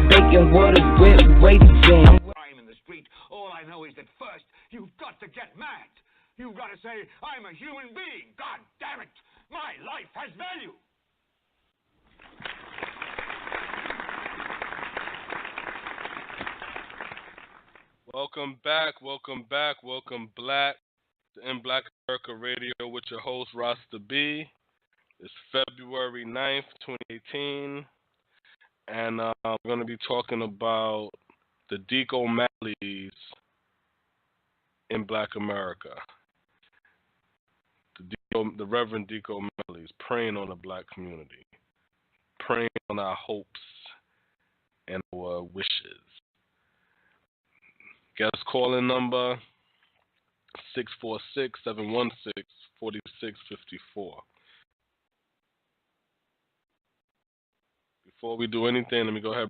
baking waters with raisins. I'm in the street. All I know is that first, you've got to get mad. You've got to say, I'm a human being. God damn it. My life has value. Welcome back, welcome black to In Black America Radio with your host, Rasta B. It's February 9th, 2018, and we're going to be talking about the Deke O'Malley's in Black America. The Reverend Deke O'Malley's preying on the black community, preying on our hopes and our wishes. Guest calling number 646-716-4654. Before we do anything, let me go ahead.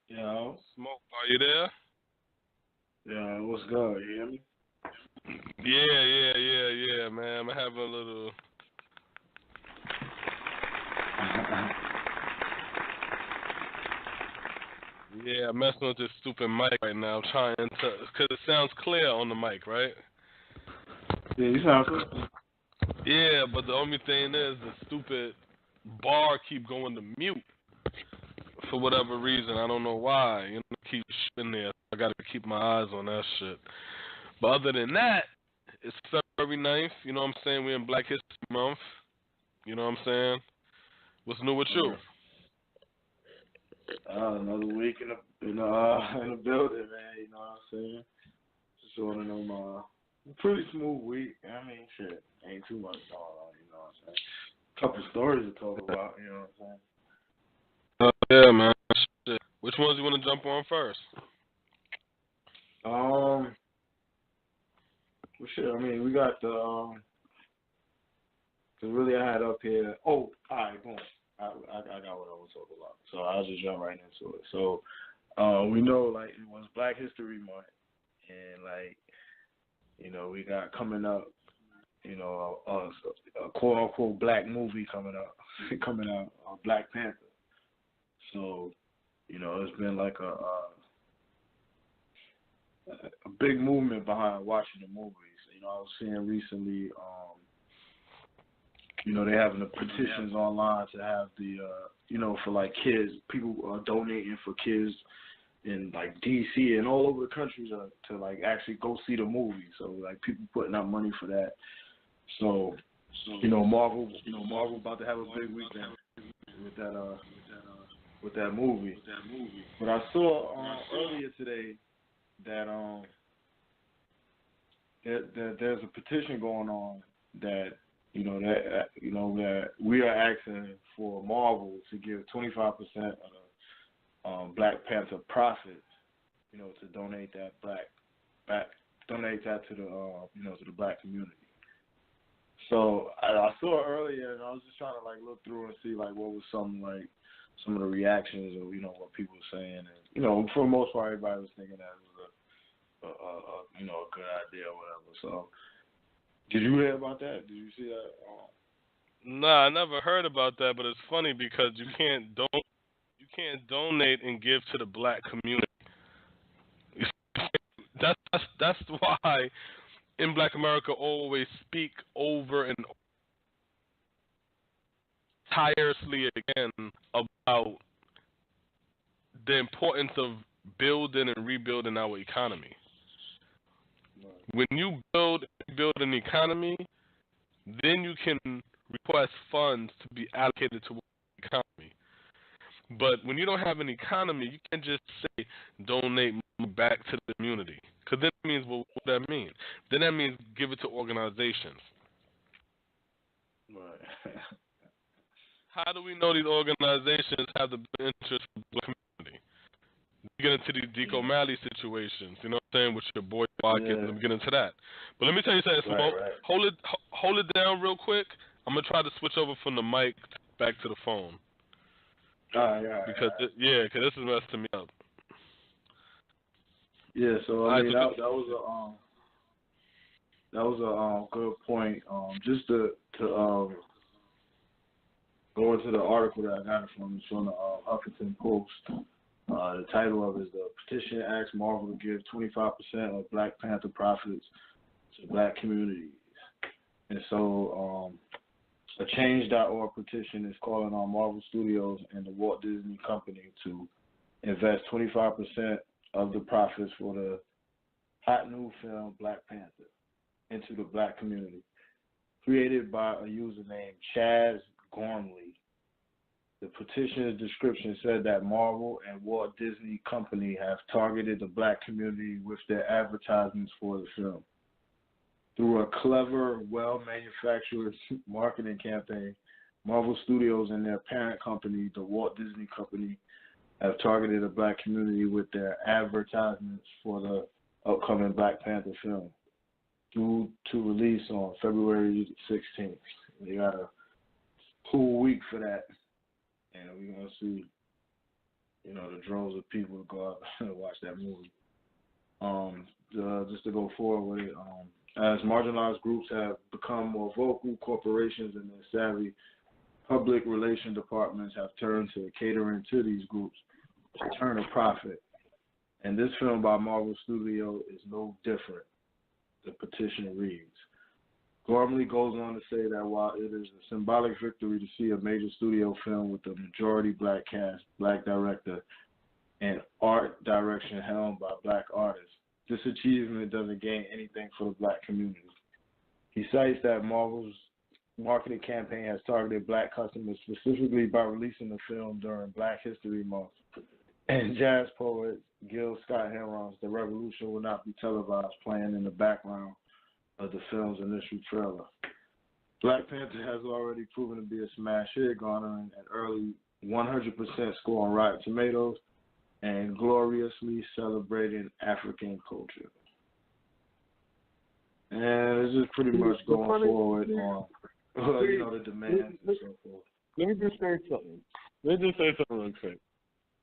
Yo. Smoke, are you there? Yeah, what's good? You hear me? Yeah, man. I'm having a little... Yeah, I'm messing with this stupid mic right now. I'm trying to... Because it sounds clear on the mic, right? Yeah, you sound good. Yeah, but the only thing is the stupid bar keep going to mute for whatever reason. I don't know why. You know, it keeps in there. I got to keep my eyes on that shit. But other than that, it's February 9th. You know what I'm saying? We're in Black History Month. You know what I'm saying? What's new with you? Another week in the building, man. You know what I'm saying? Just one of them pretty smooth week. I mean, shit, ain't too much going on. You know what I'm saying? Couple stories to talk about. You know what I'm saying? Yeah, man. Shit. Which ones you want to jump on first? Well, shit. I mean, we got the. Cause really, I had up here. Oh, all right, boom. I got what I was talking about. So I'll just jump right into it. So we know, like, it was Black History Month, and, like, you know, we got coming up, you know, a quote unquote black movie coming out, Black Panther. So, you know, it's been like a big movement behind watching the movies. You know, I was seeing recently. You know, they're having the petitions online to have the, you know, for, like, kids. People are donating for kids in, like, D.C. and all over the country to like, actually go see the movie. So, like, people putting out money for that. So you know, Marvel about to have a big weekend with that movie. But I saw earlier today that there's a petition going on that we are asking for Marvel to give 25% of the Black Panther profits, you know, to donate that to the to the black community. So I saw it earlier, and I was just trying to like look through and see like what was some of the reactions or what people were saying, and for the most part everybody was thinking that it was a good idea or whatever. So. Did you hear about that? Did you see that? Nah, I never heard about that, but it's funny because you can't donate and give to the black community. That's why in Black America always speak over and tirelessly again about the importance of building and rebuilding our economy. When you build an economy, then you can request funds to be allocated to the economy. But when you don't have an economy, you can't just say donate money back to the community. Because then that means, well, what does that mean? Then that means give it to organizations. Right. How do we know these organizations have the interest of the community? We get into these Deke O'Malley situations, you know what I'm saying, with your boy Watkins, and we get into that. But let me tell you something, Smoke. Right. Hold it down real quick. I'm going to try to switch over from the mic back to the phone. All right. Because this is messing me up. Yeah, so I mean that was a good point. Just to go into the article that I got from the Huffington Post. The title of it is The Petition asks Marvel to give 25% of Black Panther profits to Black communities. And so a Change.org petition is calling on Marvel Studios and the Walt Disney Company to invest 25% of the profits for the hot new film Black Panther into the Black community. Created by a user named Chaz Gormley. The petition's description said that Marvel and Walt Disney Company have targeted the Black community with their advertisements for the film. Through a clever, well-manufactured marketing campaign, Marvel Studios and their parent company, the Walt Disney Company, have targeted the Black community with their advertisements for the upcoming Black Panther film, due to release on February 16th. They got a cool week for that. And we're going to see, the droves of people go out and watch that movie. Just to go forward with it, as marginalized groups have become more vocal, corporations and their savvy public relation departments have turned to catering to these groups to turn a profit. And this film by Marvel Studio is no different, the petition reads. Gormley goes on to say that while it is a symbolic victory to see a major studio film with a majority Black cast, Black director, and art direction helmed by Black artists, this achievement doesn't gain anything for the Black community. He cites that Marvel's marketing campaign has targeted Black customers specifically by releasing the film during Black History Month. And jazz poet Gil Scott-Heron's The Revolution Will Not Be Televised playing in the background of the film's initial trailer. Black Panther has already proven to be a smash hit, garnering an early 100% score on Rotten Tomatoes and gloriously celebrating African culture. And it's just pretty much going forward on the demands and so forth. Let me just say something real quick.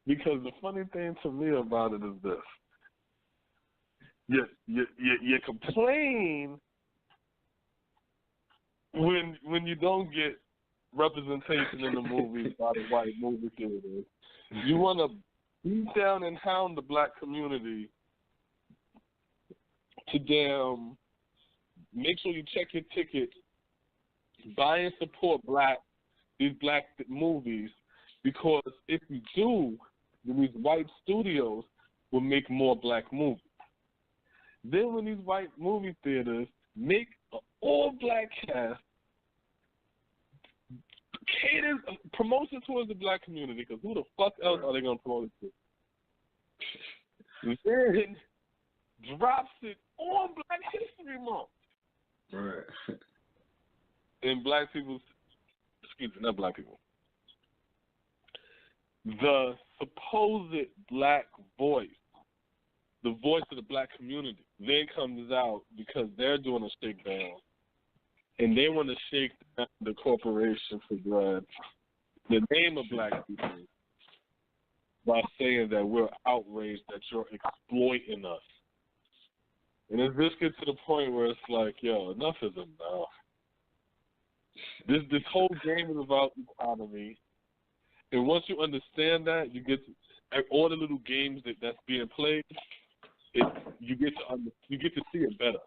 Because the funny thing to me about it is this. You complain when you don't get representation in the movie by the white movie theaters. You want to beat down and hound the Black community to damn make sure you check your ticket, buy and support these Black movies, because if you do, then these white studios will make more Black movies. Then when these white movie theaters make an all-Black cast, caters, promotes it towards the Black community, because who the fuck else are they going to promote it to? Then drops it on Black History Month. Right. And Black people, not Black people, the supposed Black voice, the voice of the Black community, then comes out because they're doing a shakedown, and they want to shake down the corporation for blood, the name of Black people, by saying that we're outraged that you're exploiting us. And it just gets to the point where it's like, yo, enough is enough. This whole game is about economy. And once you understand that, you get to, all the little games that's being played, you get to see it better.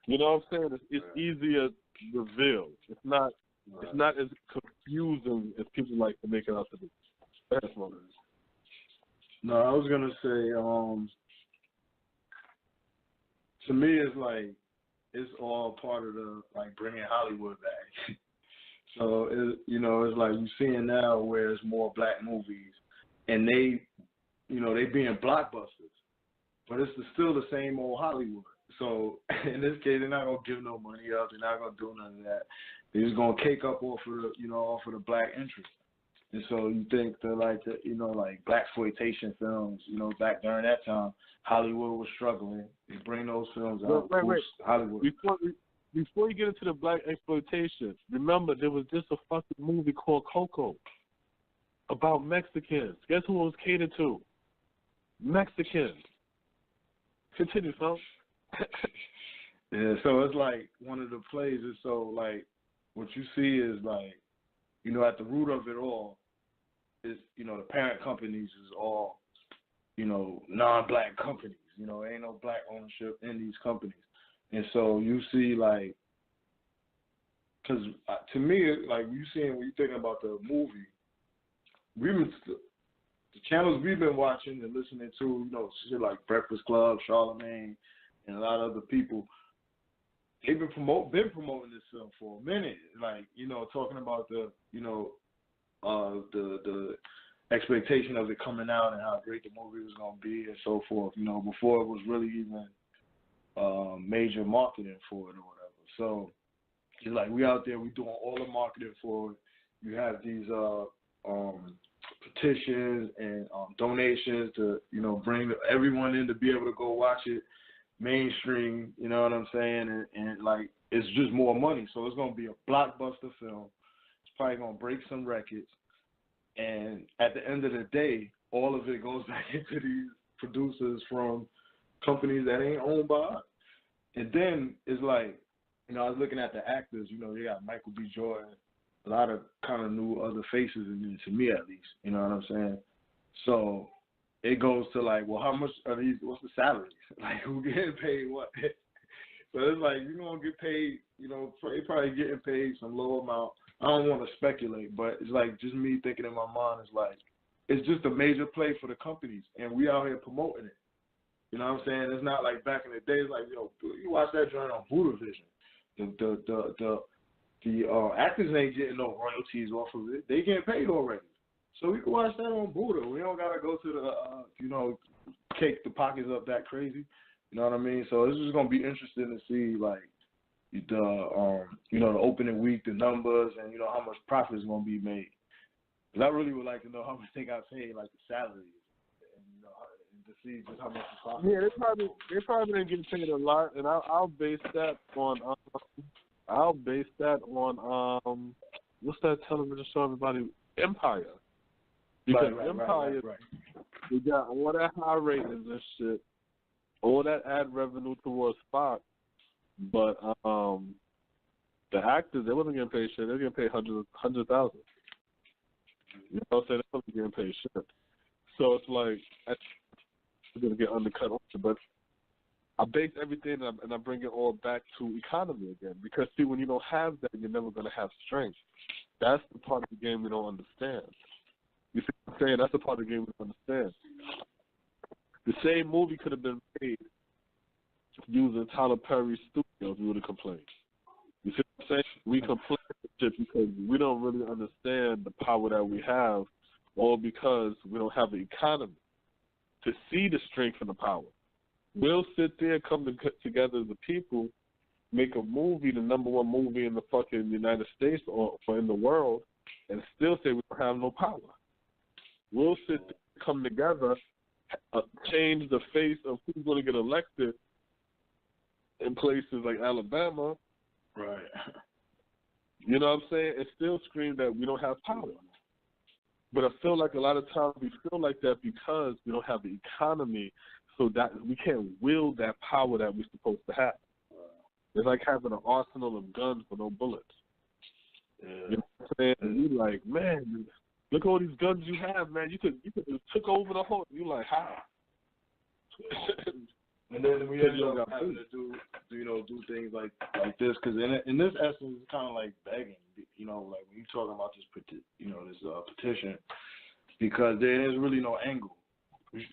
You know what I'm saying? It's easier to reveal. It's not as confusing as people like to make it out to be. That's what it is. No, I was gonna say, to me, it's like it's all part of the bringing Hollywood back. So it's like you're seeing now where there's more Black movies, and they being blockbusters, but it's still the same old Hollywood. So in this case, they're not gonna give no money up. They're not gonna do none of that. They're just gonna cake up off of the Black interest. And so you think that blaxploitation films, back during that time, Hollywood was struggling. They bring those films out. Wait. Hollywood. Before you get into the Black exploitation, remember there was just a fucking movie called Coco about Mexicans. Guess who it was catered to? Mexicans. Continue, folks. Yeah, so it's like one of the plays is so what you see is at the root of it all is, you know, the parent companies is all, you know, non-black companies. You know, ain't no black ownership in these companies. And so you see, like, because to me, like, when you're thinking about the movie, the channels we've been watching and listening to, you know, shit like Breakfast Club, Charlemagne, and a lot of other people, they've been promoting this film for a minute. Like, you know, talking about the, you know, the expectation of it coming out and how great the movie was going to be and so forth, you know, before it was really even major marketing for it or whatever. So it's like we out there, we doing all the marketing for it. You have these petitions and donations to, you know, bring everyone in to be able to go watch it mainstream, you know what I'm saying? And like, it's just more money. So it's going to be a blockbuster film. It's probably going to break some records. And at the end of the day, all of it goes back into these producers from companies that ain't owned by us. And then it's like, you know, I was looking at the actors, you know, they got Michael B. Jordan, a lot of kind of new other faces in it, to me at least, you know what I'm saying? So it goes to like, well, how much are these, what's the salaries? Like, who getting paid what? So it's like, you're going to get paid, you know, they probably getting paid some low amount. I don't want to speculate, but it's like just me thinking in my mind is like, it's just a major play for the companies, and we out here promoting it. You know what I'm saying? It's not like back in the day. It's like, yo, you watch that joint on Buddha Vision. The actors ain't getting no royalties off of it. They getting paid already. So we can watch that on Buddha. We don't gotta go to the you know, cake the pockets up that crazy. You know what I mean? So it's just gonna be interesting to see like the you know, the opening week, the numbers, and you know how much profit is gonna be made. Cause I really would like to know how much they got paid, like the salaries, and you know, and to see just how much the profit. Yeah, they probably didn't get paid a lot, and I'll base that on what's that television show everybody, Empire. Because Empire, we got all that high ratings and shit, all that ad revenue towards Fox, but the actors, they wasn't getting paid shit. They were getting paid $100,000. You know what I'm saying? They wasn't getting paid shit. So it's like, it's going to get undercut on it. But I base everything and I bring it all back to economy again. Because, see, when you don't have that, you're never going to have strength. That's the part of the game we don't understand. You see what I'm saying? That's the part of the game we don't understand. The same movie could have been made using Tyler Perry's studios, we would have complained. You see what I'm saying? We complain because we don't really understand the power that we have, or because we don't have the economy to see the strength and the power. We'll sit there, come together as a people, make a movie, the number one movie in the fucking United States or in the world, and still say we don't have no power. We'll sit there, come together, change the face of who's going to get elected in places like Alabama. Right. You know what I'm saying? And still scream that we don't have power. But I feel like a lot of times we feel like that because we don't have the economy, so that we can't wield that power that we're supposed to have. It's like having an arsenal of guns but no bullets. Yeah. You know what I'm saying? And you like, man, look at all these guns you have, man. You could have took over the whole. You like, how? And then we end up having to do things like this, because in this essence, it's kind of like begging, you know, like when you're talking about this petition, because there is really no angle.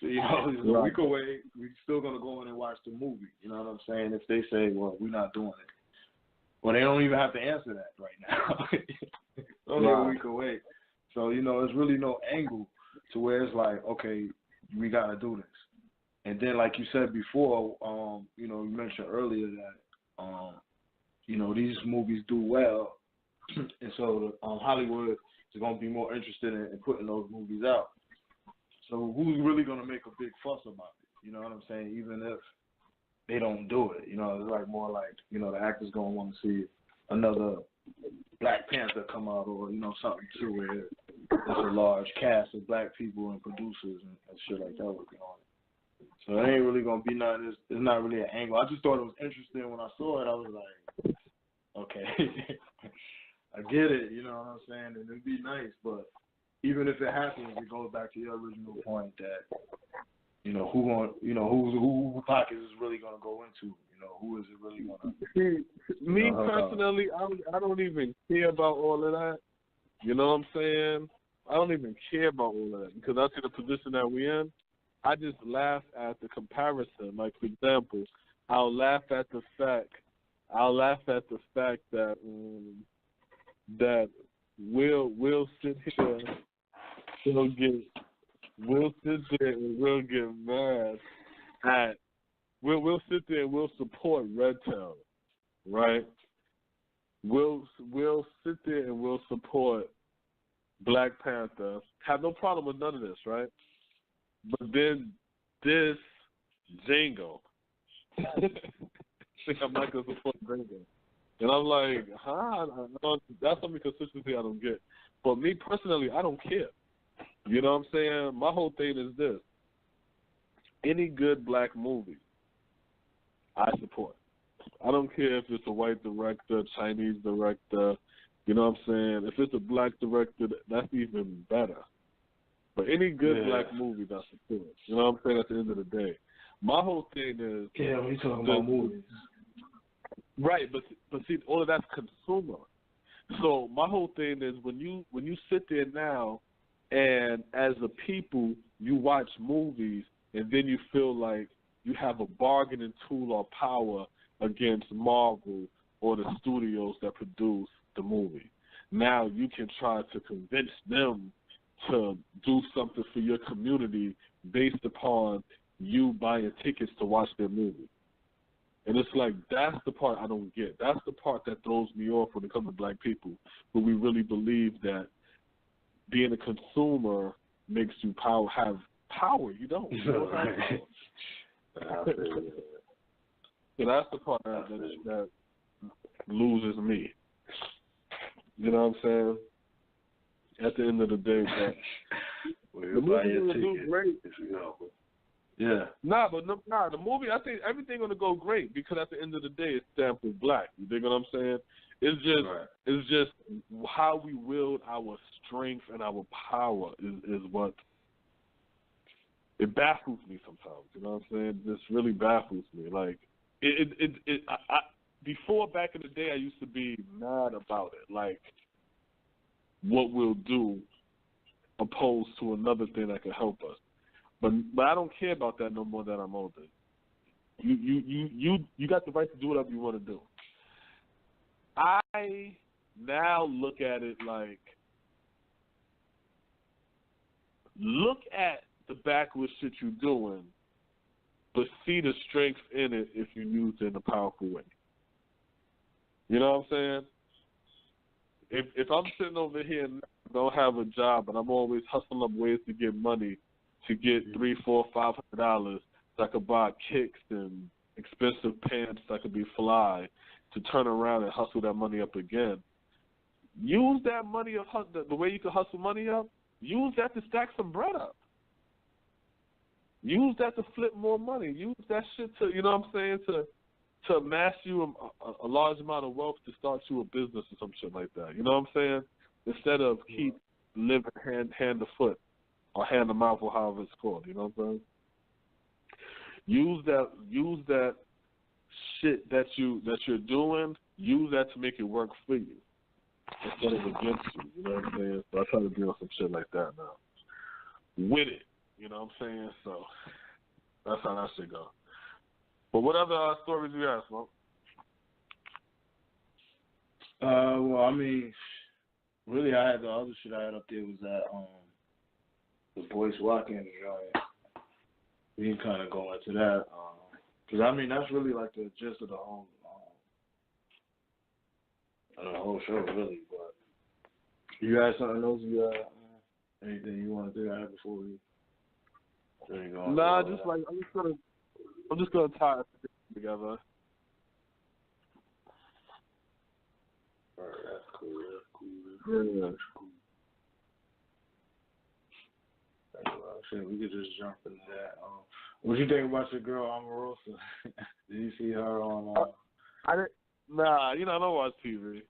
You know, it's a week away. We're still gonna go in and watch the movie. You know what I'm saying? If they say, well, we're not doing it, well, they don't even have to answer that right now. It's only a week away, so you know, there's really no angle to where it's like, okay, we gotta do this. And then, like you said before, you know, you mentioned earlier that, you know, these movies do well, and so Hollywood is going to be more interested in putting those movies out. So who's really going to make a big fuss about it? You know what I'm saying? Even if they don't do it, you know, it's like more like, you know, the actors going to want to see another Black Panther come out, or, you know, something too where there's a large cast of Black people and producers and shit like that working on it. So it ain't really gonna be nothing. It's not really an angle. I just thought it was interesting when I saw it. I was like, okay, I get it. You know what I'm saying? And it'd be nice, but even if it happens, it goes back to your original point that who pockets is really gonna go into. Who is it really gonna? Me personally, I don't even care about all of that. You know what I'm saying? I don't even care about all of that because I see the position that we're in. I just laugh at the comparison. Like, for example, I'll laugh at the fact that that we'll sit here, we'll sit there and we'll get mad at. We'll sit there and we'll support Red Town, right? We'll sit there and we'll support Black Panther. Have no problem with none of this, right? But then this Django, think I'm not gonna support Django, and I'm like, that's some consistency I don't get. But me personally, I don't care. You know what I'm saying? My whole thing is this: any good black movie, I support. I don't care if it's a white director, Chinese director, you know what I'm saying? If it's a black director, that's even better. But any good black movie, that's support. You know what I'm saying? At the end of the day, my whole thing is when you talking about movies, right? But see, all of that's consumer. So my whole thing is when you sit there now, and as a people, you watch movies, and then you feel like you have a bargaining tool or power against Marvel or the studios that produce the movie. Now you can try to convince them to do something for your community based upon you buying tickets to watch their movie. And it's like, that's the part I don't get. That's the part that throws me off when it comes to black people, where we really believe that being a consumer makes you have power. You don't. You don't have power. So that's the part that loses me. You know what I'm saying? At the end of the day, the movie will do great. Yeah. The movie, I think everything gonna go great because at the end of the day, it's stamped with black. You dig what I'm saying? It's just how we wield our strength and our power is what. It baffles me sometimes, you know what I'm saying? This really baffles me. Like, before, back in the day, I used to be mad about it, like what we'll do opposed to another thing that could help us. But I don't care about that no more that I'm older. You got the right to do whatever you want to do. I now look at it like, look at the backward shit you're doing, but see the strength in it if you use it in a powerful way. You know what I'm saying? If I'm sitting over here and don't have a job, and I'm always hustling up ways to get money, to get $300, $400, $500, so I could buy kicks and expensive pants that could be fly, to turn around and hustle that money up again. Use that money of the way you can hustle money up. Use that to stack some bread up. Use that to flip more money. Use that shit to, you know what I'm saying, to amass you a large amount of wealth to start you a business or some shit like that. You know what I'm saying? Instead of keep living hand to foot or hand to mouth or however it's called. You know what I'm saying? Use that shit that you're doing. Use that to make it work for you instead of against you. You know what I'm saying? So I try to deal with some shit like that now. With it. You know what I'm saying? So that's how that shit go. But what other stories you have, Smoke? Well, I mean, really, the other shit I had up there was that the Boyce Watkins joint. We can kind of go into that because I mean that's really like the gist of the whole show, really. But you had something else? You anything you want to add before we? Nah, just like I'm just gonna tie it together. Alright, that's cool. Yeah. Shit, we could just jump into that. What you think about your girl Omarosa? Did you see her on? I didn't. Nah, I don't watch TV.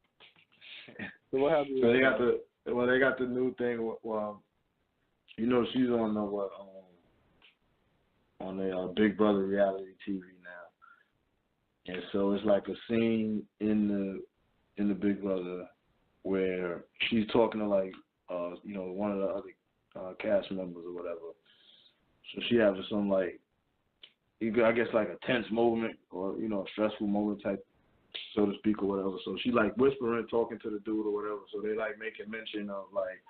So what happened? So they got Well, they got the new thing. Well, you know, she's on the on the Big Brother reality TV now, and so it's like a scene in the Big Brother where she's talking to like you know, one of the other cast members or whatever. So she has some like, I guess like a tense moment or, you know, a stressful moment type, so to speak, or whatever. So she like whispering, talking to the dude or whatever. So they like making mention of like,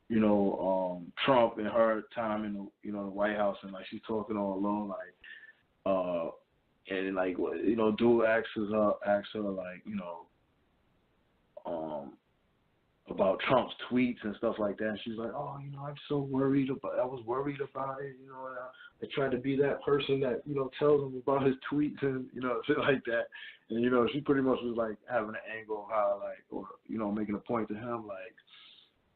you know, Trump and her time in the, you know, the White House, and like she's talking all alone, like, and like, you know, dude asks her like, you know, about Trump's tweets and stuff like that. And she's like, oh, you know, I was worried about it, you know, and I tried to be that person that, you know, tells him about his tweets and, you know, shit like that. And, you know, she pretty much was like having an angle of how, like, or, you know, making a point to him, like,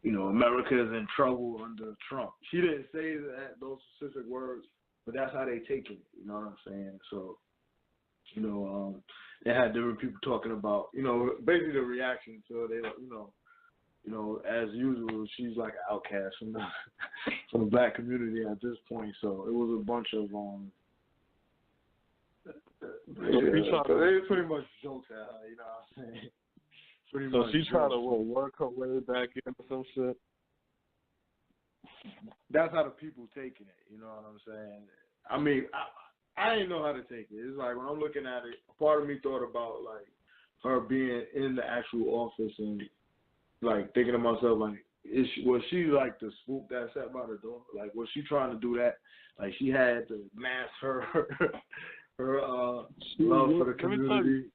you know, America is in trouble under Trump. She didn't say those specific words, but that's how they take it, you know what I'm saying? So, you know, they had different people talking about, you know, basically the reaction to it. They, you know, as usual, she's like an outcast from the black community at this point. So it was a bunch of they pretty much jokes at her, you know what I'm saying? Pretty so much she's trying to work her way back into some shit. That's how the people taking it, you know what I'm saying? I mean, I didn't know how to take it. It's like when I'm looking at it, part of me thought about like her being in the actual office and like thinking to myself, like, was she like the swoop that sat by the door? Like, was she trying to do that? Like, she had to mask her love for the community,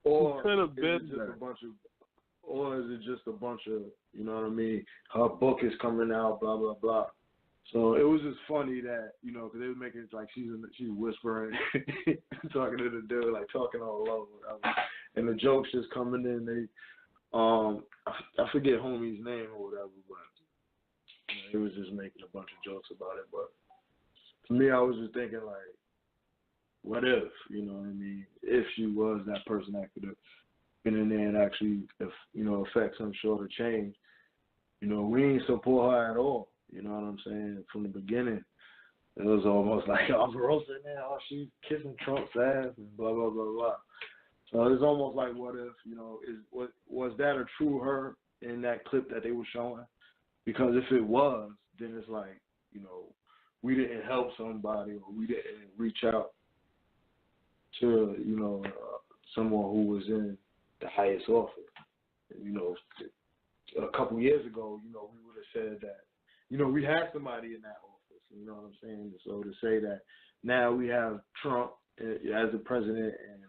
or could have been is it just a bunch of, you know what I mean? Her book is coming out, blah blah blah. So it was just funny that, you know, because they were making it like she's whispering, talking to the dude, like talking all low, whatever. And the jokes just coming in. They I forget homie's name or whatever, but you know, he was just making a bunch of jokes about it. But to me, I was just thinking like, what if, you know what I mean? If she was that person that could have been in there and actually, you know, affect some sort of change. You know, we ain't support her at all. You know what I'm saying? From the beginning, it was almost like, oh, Rosa now, she's kissing Trump's ass and blah blah blah blah. So it's almost like, what if, you know, was that a true her in that clip that they were showing? Because if it was, then it's like, you know, we didn't help somebody or we didn't reach out to, you know, someone who was in the highest office. You know, a couple years ago, you know, we would have said that, you know, we had somebody in that office, you know what I'm saying? So to say that now we have Trump as the president and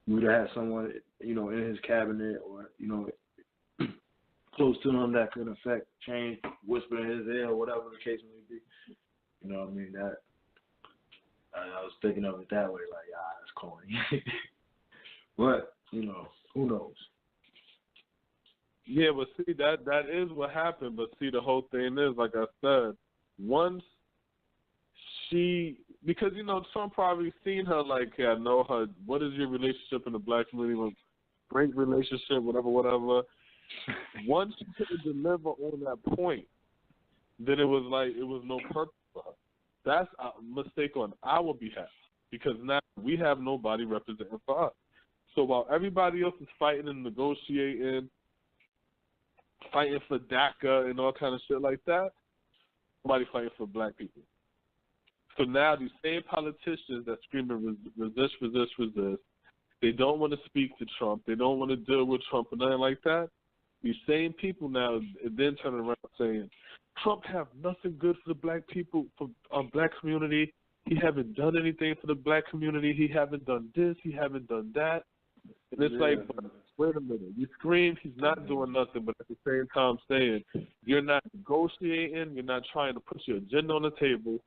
we would have had someone, you know, in his cabinet or, you know, close to him that could affect change, whisper in his ear or whatever the case may be. You know what I mean? That I was thinking of it that way, like, that's corny. But, you know, who knows? Yeah, but see, that is what happened. But see, the whole thing is, like I said, once because, you know, Trump probably seen her like, hey, I know her. What is your relationship in the black community? Great relationship, whatever. Once she couldn't deliver on that point, then it was like it was no purpose for her. That's a mistake on our behalf because now we have nobody representing for us. So while everybody else is fighting and negotiating, fighting for DACA and all kind of shit like that, nobody fighting for black people. So now these same politicians that screaming resist, they don't want to speak to Trump. They don't want to deal with Trump or nothing like that. These same people now then turn around saying, Trump have nothing good for the black people, for our black community. He haven't done anything for the black community. He haven't done this. He haven't done that. And it's like, wait a minute. You scream he's not doing nothing, but at the same time saying you're not negotiating, you're not trying to put your agenda on the table,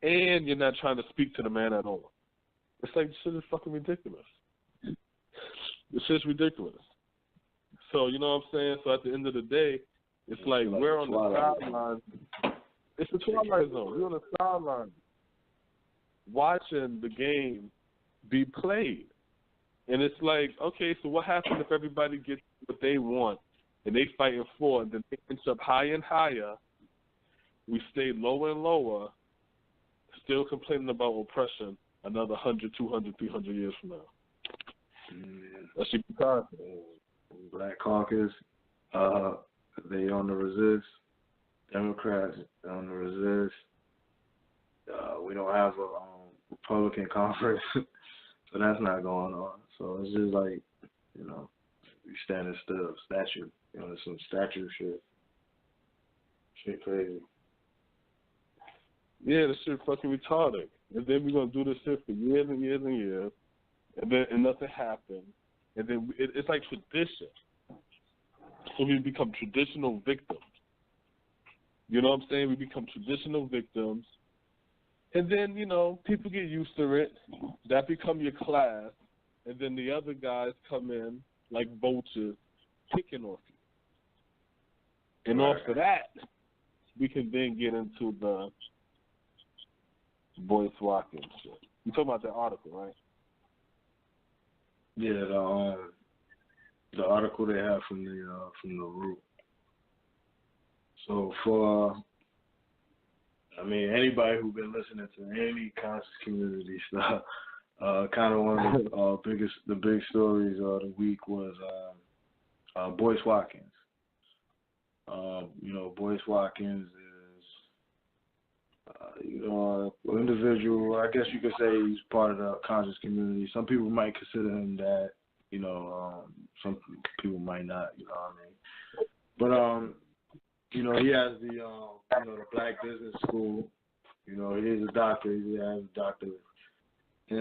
and you're not trying to speak to the man at all. It's like, this shit is fucking ridiculous. This shit's ridiculous. So, you know what I'm saying? So at the end of the day, it's like we're on the sideline. It's the Twilight Zone. We're on the sideline watching the game be played. And it's like, okay, so what happens if everybody gets what they want and they fighting for, and then they inch up higher and higher. We stay lower and lower, still complaining about oppression another 100, 200, 300 years from now. That should be powerful. Black Caucus, they on the resist. Democrats on the resist. We don't have a Republican conference, so that's not going on. So it's just like, you know, we standing still, statue. You know, some statue shit. Shit crazy. Yeah, this shit fucking retarded. And then we're gonna do this shit for years and years and years, and nothing happens. And then it's like tradition. So we become traditional victims. You know what I'm saying? We become traditional victims. And then, you know, people get used to it. That become your class. And then the other guys come in like vultures, picking off you. And off of that, we can then get into the Boyce Watkins shit. You talking about that article, right? Yeah, the article they have from the Root. So for anybody who's been listening to any conscious community stuff, kind of one of the big stories of the week was Boyce Watkins. You know, Boyce Watkins is an individual. I guess you could say he's part of the conscious community. Some people might consider him that. You know, some people might not. You know what I mean? But you know, he has the the Black Business School. You know, he is a doctor. He has a doctorate. And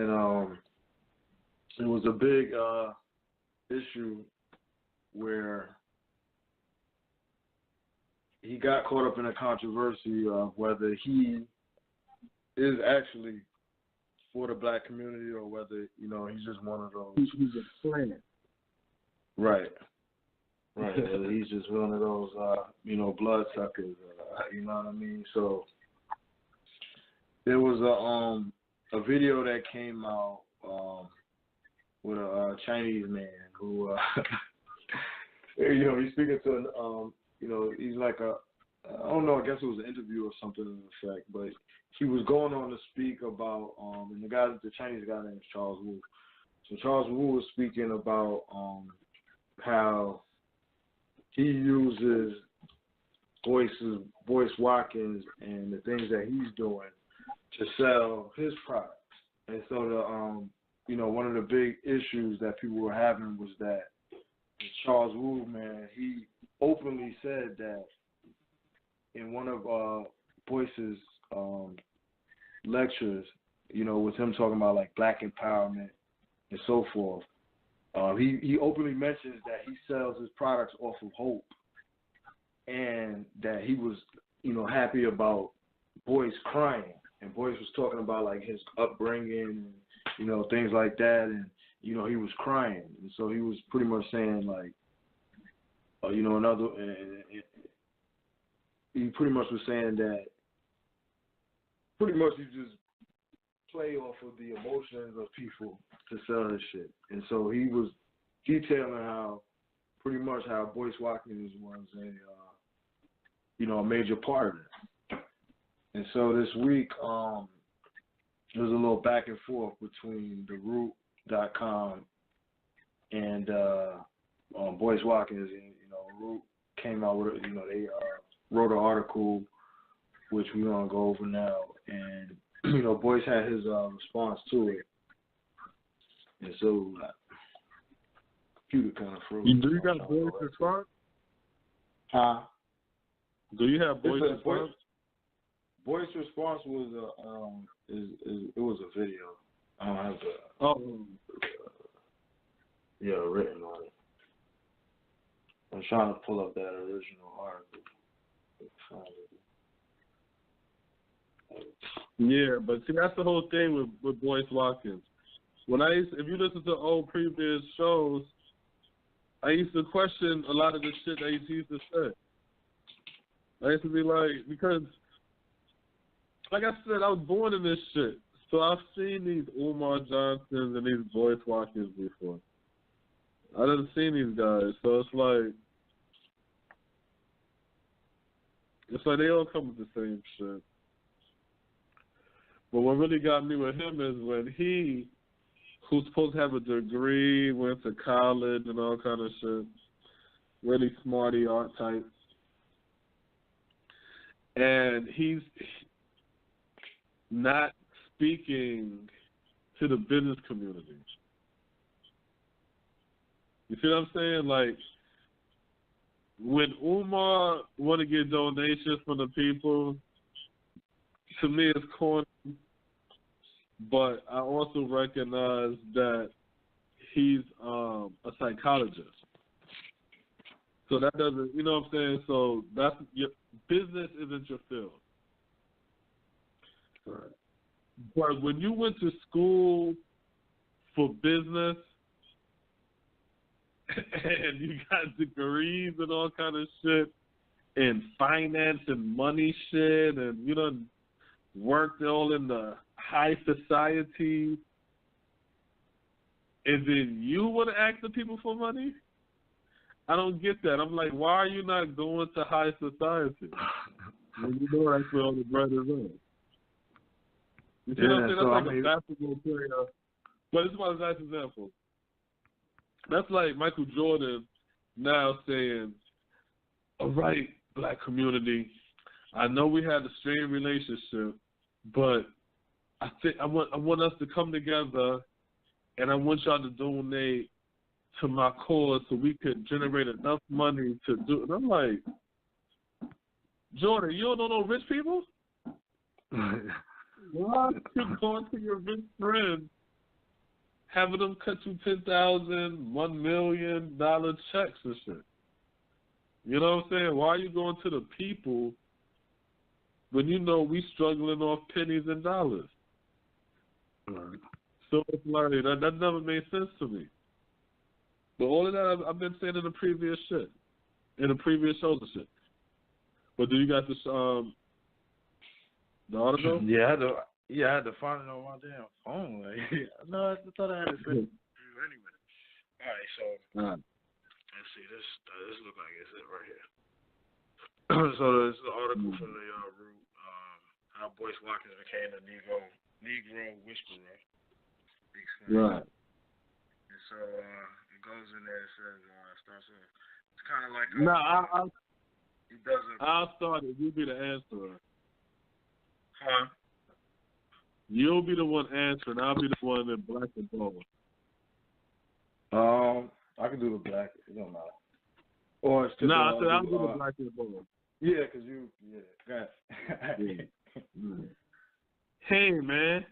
it was a big issue where he got caught up in a controversy of whether he is actually for the Black community or whether, you know, he's just one of those. He's a planet. Right. Whether he's just one of those, blood suckers. You know what I mean? So there was a video that came out with a Chinese man who, you know, he's speaking to, he's like I don't know, I guess it was an interview or something to the effect, but he was going on to speak about, and the Chinese guy named Charles Wu. So Charles Wu was speaking about how he uses Boyce Watkins and the things that he's doing to sell his products. And so one of the big issues that people were having was that Charles Wu, man, he openly said that in one of Boyce's lectures, you know, with him talking about like Black empowerment and so forth, he openly mentions that he sells his products off of hope, and that he was, you know, happy about Boyce crying, and Boyce was talking about like his upbringing and, you know, things like that, and, you know, he was crying, and so he was pretty much saying like, he pretty much was saying that pretty much you just play off of the emotions of people to sell this shit. And so he was detailing how Boyce Watkins was a major part of it. And so this week, there was a little back and forth between the Root.com and Boyce Watkins. And, you know, Root came out with, you know, they wrote an article, which we're going to go over now. And, you know, Boyce had his response to it. And so, computer kind of froze. Do you got Boyce's response? Huh? Do you have Boyce's response? Boyce's response was it was a video. I don't have the written on it. I'm trying to pull up that original article. Yeah, but see, that's the whole thing with Boyce Watkins. If you listen to old previous shows, I used to question a lot of the shit that he used to say. I used to be like, because, like I said, I was born in this shit, so I've seen these Umar Johnsons and these Boyce Watkins before. I done seen these guys, so it's like, It's like they all come with the same shit. But what really got me with him is when he, who's supposed to have a degree, went to college and all kind of shit, really smarty art type, and he's not speaking to the business community. You see what I'm saying? Like, when Umar want to get donations from the people, to me it's corny, but I also recognize that he's a psychologist. So that doesn't, you know what I'm saying? So that's your business isn't your field. Right. But when you went to school for business and you got degrees and all kind of shit in finance and money shit, and you done worked all in the high society, and then you want to ask the people for money? I don't get that. I'm like, why are you not going to high society when you know that's where all the bread is in? You see what I'm saying? That's like a basketball player. But it's about a nice example. That's like Michael Jordan now saying, all right, black community, I know we had a strained relationship, but I think I want us to come together, and I want y'all to donate to my cause so we could generate enough money to do it. And I'm like, Jordan, you don't know no rich people? Why are you going to your rich friends, having them cut you $10,000, $1 million checks and shit? You know what I'm saying? Why are you going to the people when you know we struggling off pennies and dollars? Right. So it's like that never made sense to me. But all of that I've been saying in the previous shit, in the previous shows and shit. But do you got this the article? Yeah, I had to find it on my damn phone. Like, no, I thought I had it fit. Anyway, all right. So let's see. This look like it's it right here. So this is an article from the Root. How Boyce Watkins became the Negro whisperer. Right. And so it goes in there. It says starts with, it's kind of like I'll start it. You be the answerer. Huh? You'll be the one answering. I'll be the one in black and gold. I can do the black. It don't matter. Or it's I said I'll do the black and gold. Yeah, because you. Yeah. Yeah. Hey, man.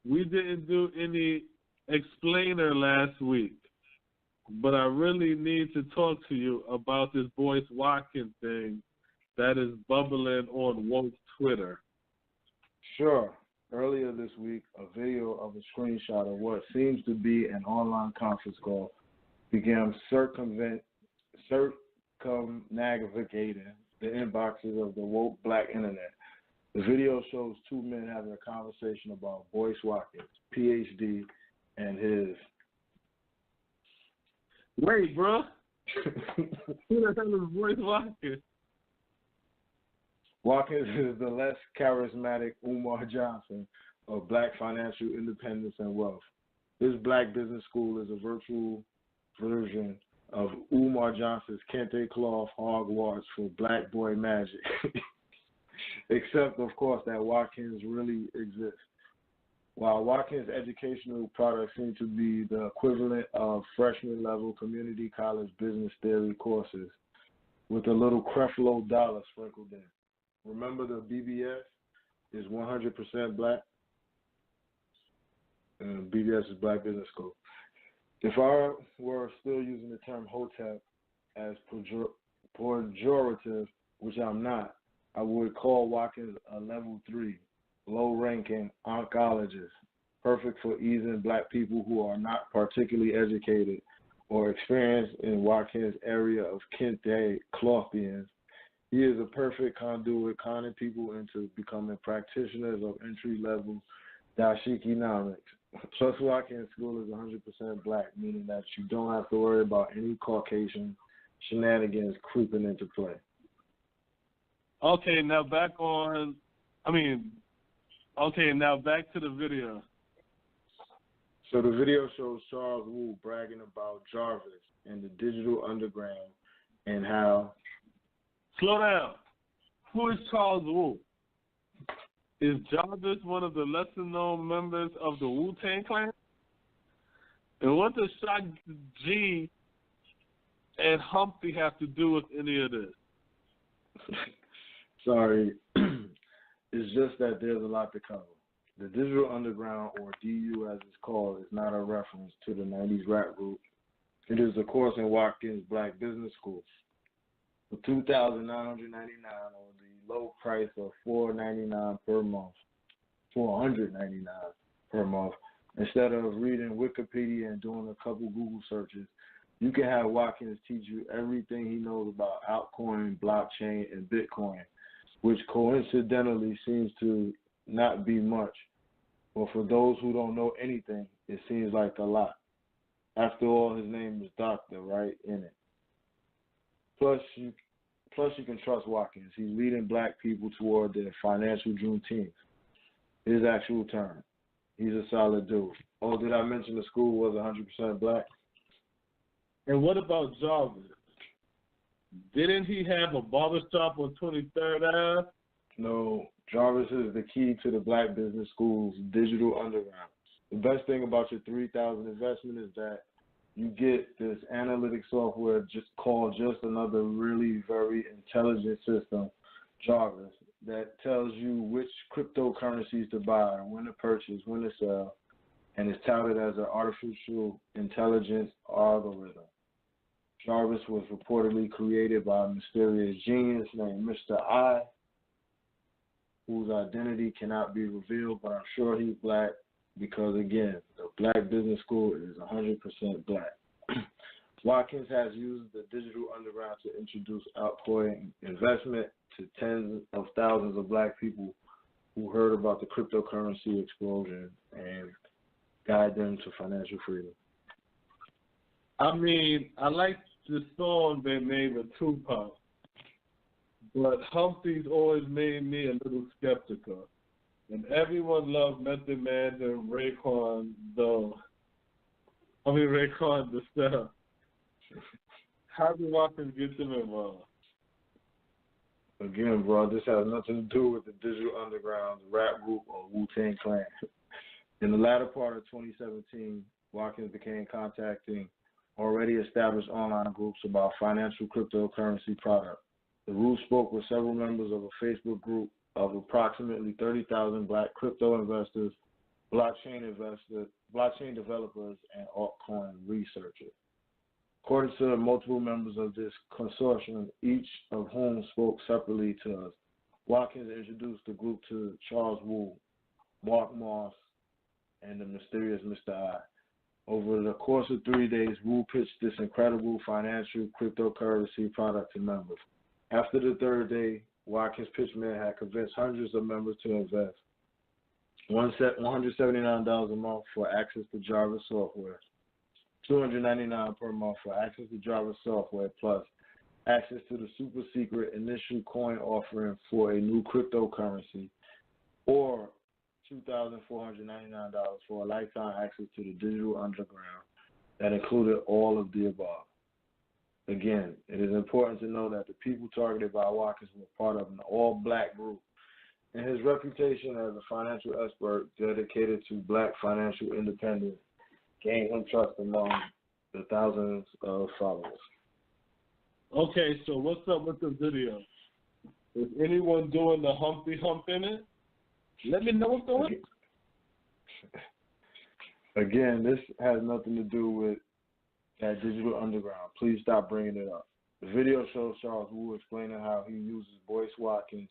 We didn't do any explainer last week, but I really need to talk to you about this Boyce Watkins thing that is bubbling on woke Twitter. Sure. Earlier this week, a video of a screenshot of what seems to be an online conference call began circumnavigating the inboxes of the woke black internet. The video shows two men having a conversation about Boyce Watkins, PhD, and his... Wait, bro. Who the hell is Boyce Watkins? Watkins is the less charismatic Umar Johnson of Black Financial Independence and Wealth. This black business school is a virtual version of Umar Johnson's Kente Cloth Hogwarts for black boy magic. Except, of course, that Watkins really exists. While Watkins' educational products seem to be the equivalent of freshman-level community college business theory courses with a little Creflo dollar sprinkled in. Remember the BBS is 100% black? And BBS is Black Business School. If I were still using the term Hotep as pejorative, which I'm not, I would call Watkins a level 3, low-ranking oncologist, perfect for easing black people who are not particularly educated or experienced in Watkins' area of Kente Clothians. He is a perfect conduit, conning people into becoming practitioners of entry-level dashikinomics. Plus, Watkins School is 100% black, meaning that you don't have to worry about any Caucasian shenanigans creeping into play. Okay, now back to the video. So the video shows Charles Wu bragging about Jarvis and the digital underground and how... Slow down. Who is Charles Wu? Is Jarvis one of the lesser-known members of the Wu-Tang Clan? And what does Shock G and Humpty have to do with any of this? Sorry. It's just that there's a lot to cover. The Digital Underground, or DU as it's called, is not a reference to the 90s rap group. It is a course in Watkins Black Business School for $2,999 or the low price of $499 per month, $499 per month. Instead of reading Wikipedia and doing a couple Google searches, you can have Watkins teach you everything he knows about altcoin, blockchain, and Bitcoin, which coincidentally seems to not be much. But for those who don't know anything, it seems like a lot. After all, his name is Doctor, right, in it. Plus you can trust Watkins. He's leading black people toward their financial Juneteenth, his actual term. He's a solid dude. Oh, did I mention the school was 100% black? And what about Jarvis? Didn't he have a barbershop on 23rd Ave? No, Jarvis is the key to the Black Business School's digital underground. The best thing about your $3,000 investment is that you get this analytic software just called just another really very intelligent system, Jarvis, that tells you which cryptocurrencies to buy, when to purchase, when to sell, and is touted as an artificial intelligence algorithm. Jarvis was reportedly created by a mysterious genius named Mr. I, whose identity cannot be revealed, but I'm sure he's black because, again, the Black Business School is 100% black. Watkins has used the digital underground to introduce altcoin investment to tens of thousands of black people who heard about the cryptocurrency explosion and guide them to financial freedom. I mean, I like the song they made with Tupac, but Humpty's always made me a little skeptical. And everyone loved Method Man and Raekwon the Star. How did Watkins get them involved? Again, bro, this has nothing to do with the Digital Underground, the rap group, or Wu-Tang Clan. In the latter part of 2017, Watkins began contacting already established online groups about financial cryptocurrency products. The group spoke with several members of a Facebook group of approximately 30,000 black crypto investors, blockchain developers, and altcoin researchers. According to multiple members of this consortium, each of whom spoke separately to us, Watkins introduced the group to Charles Wu, Mark Moss, and the mysterious Mr. I. Over the course of 3 days, Wu pitched this incredible financial cryptocurrency product to members. After the third day, Watkins' pitchman had convinced hundreds of members to invest $179 a month for access to Jarvis software, $299 per month for access to Jarvis software, plus access to the super secret initial coin offering for a new cryptocurrency, or $2,499 for a lifetime access to the digital underground that included all of the above. Again, it is important to know that the people targeted by Watkins were part of an all-black group, and his reputation as a financial expert dedicated to black financial independence gained him trust among the thousands of followers. Okay, so what's up with the video? Is anyone doing the Humpty Hump in it? Let me know what's going on. Again, this has nothing to do with that digital underground. Please stop bringing it up. The video shows Charles Wu explaining how he uses Boyce Watkins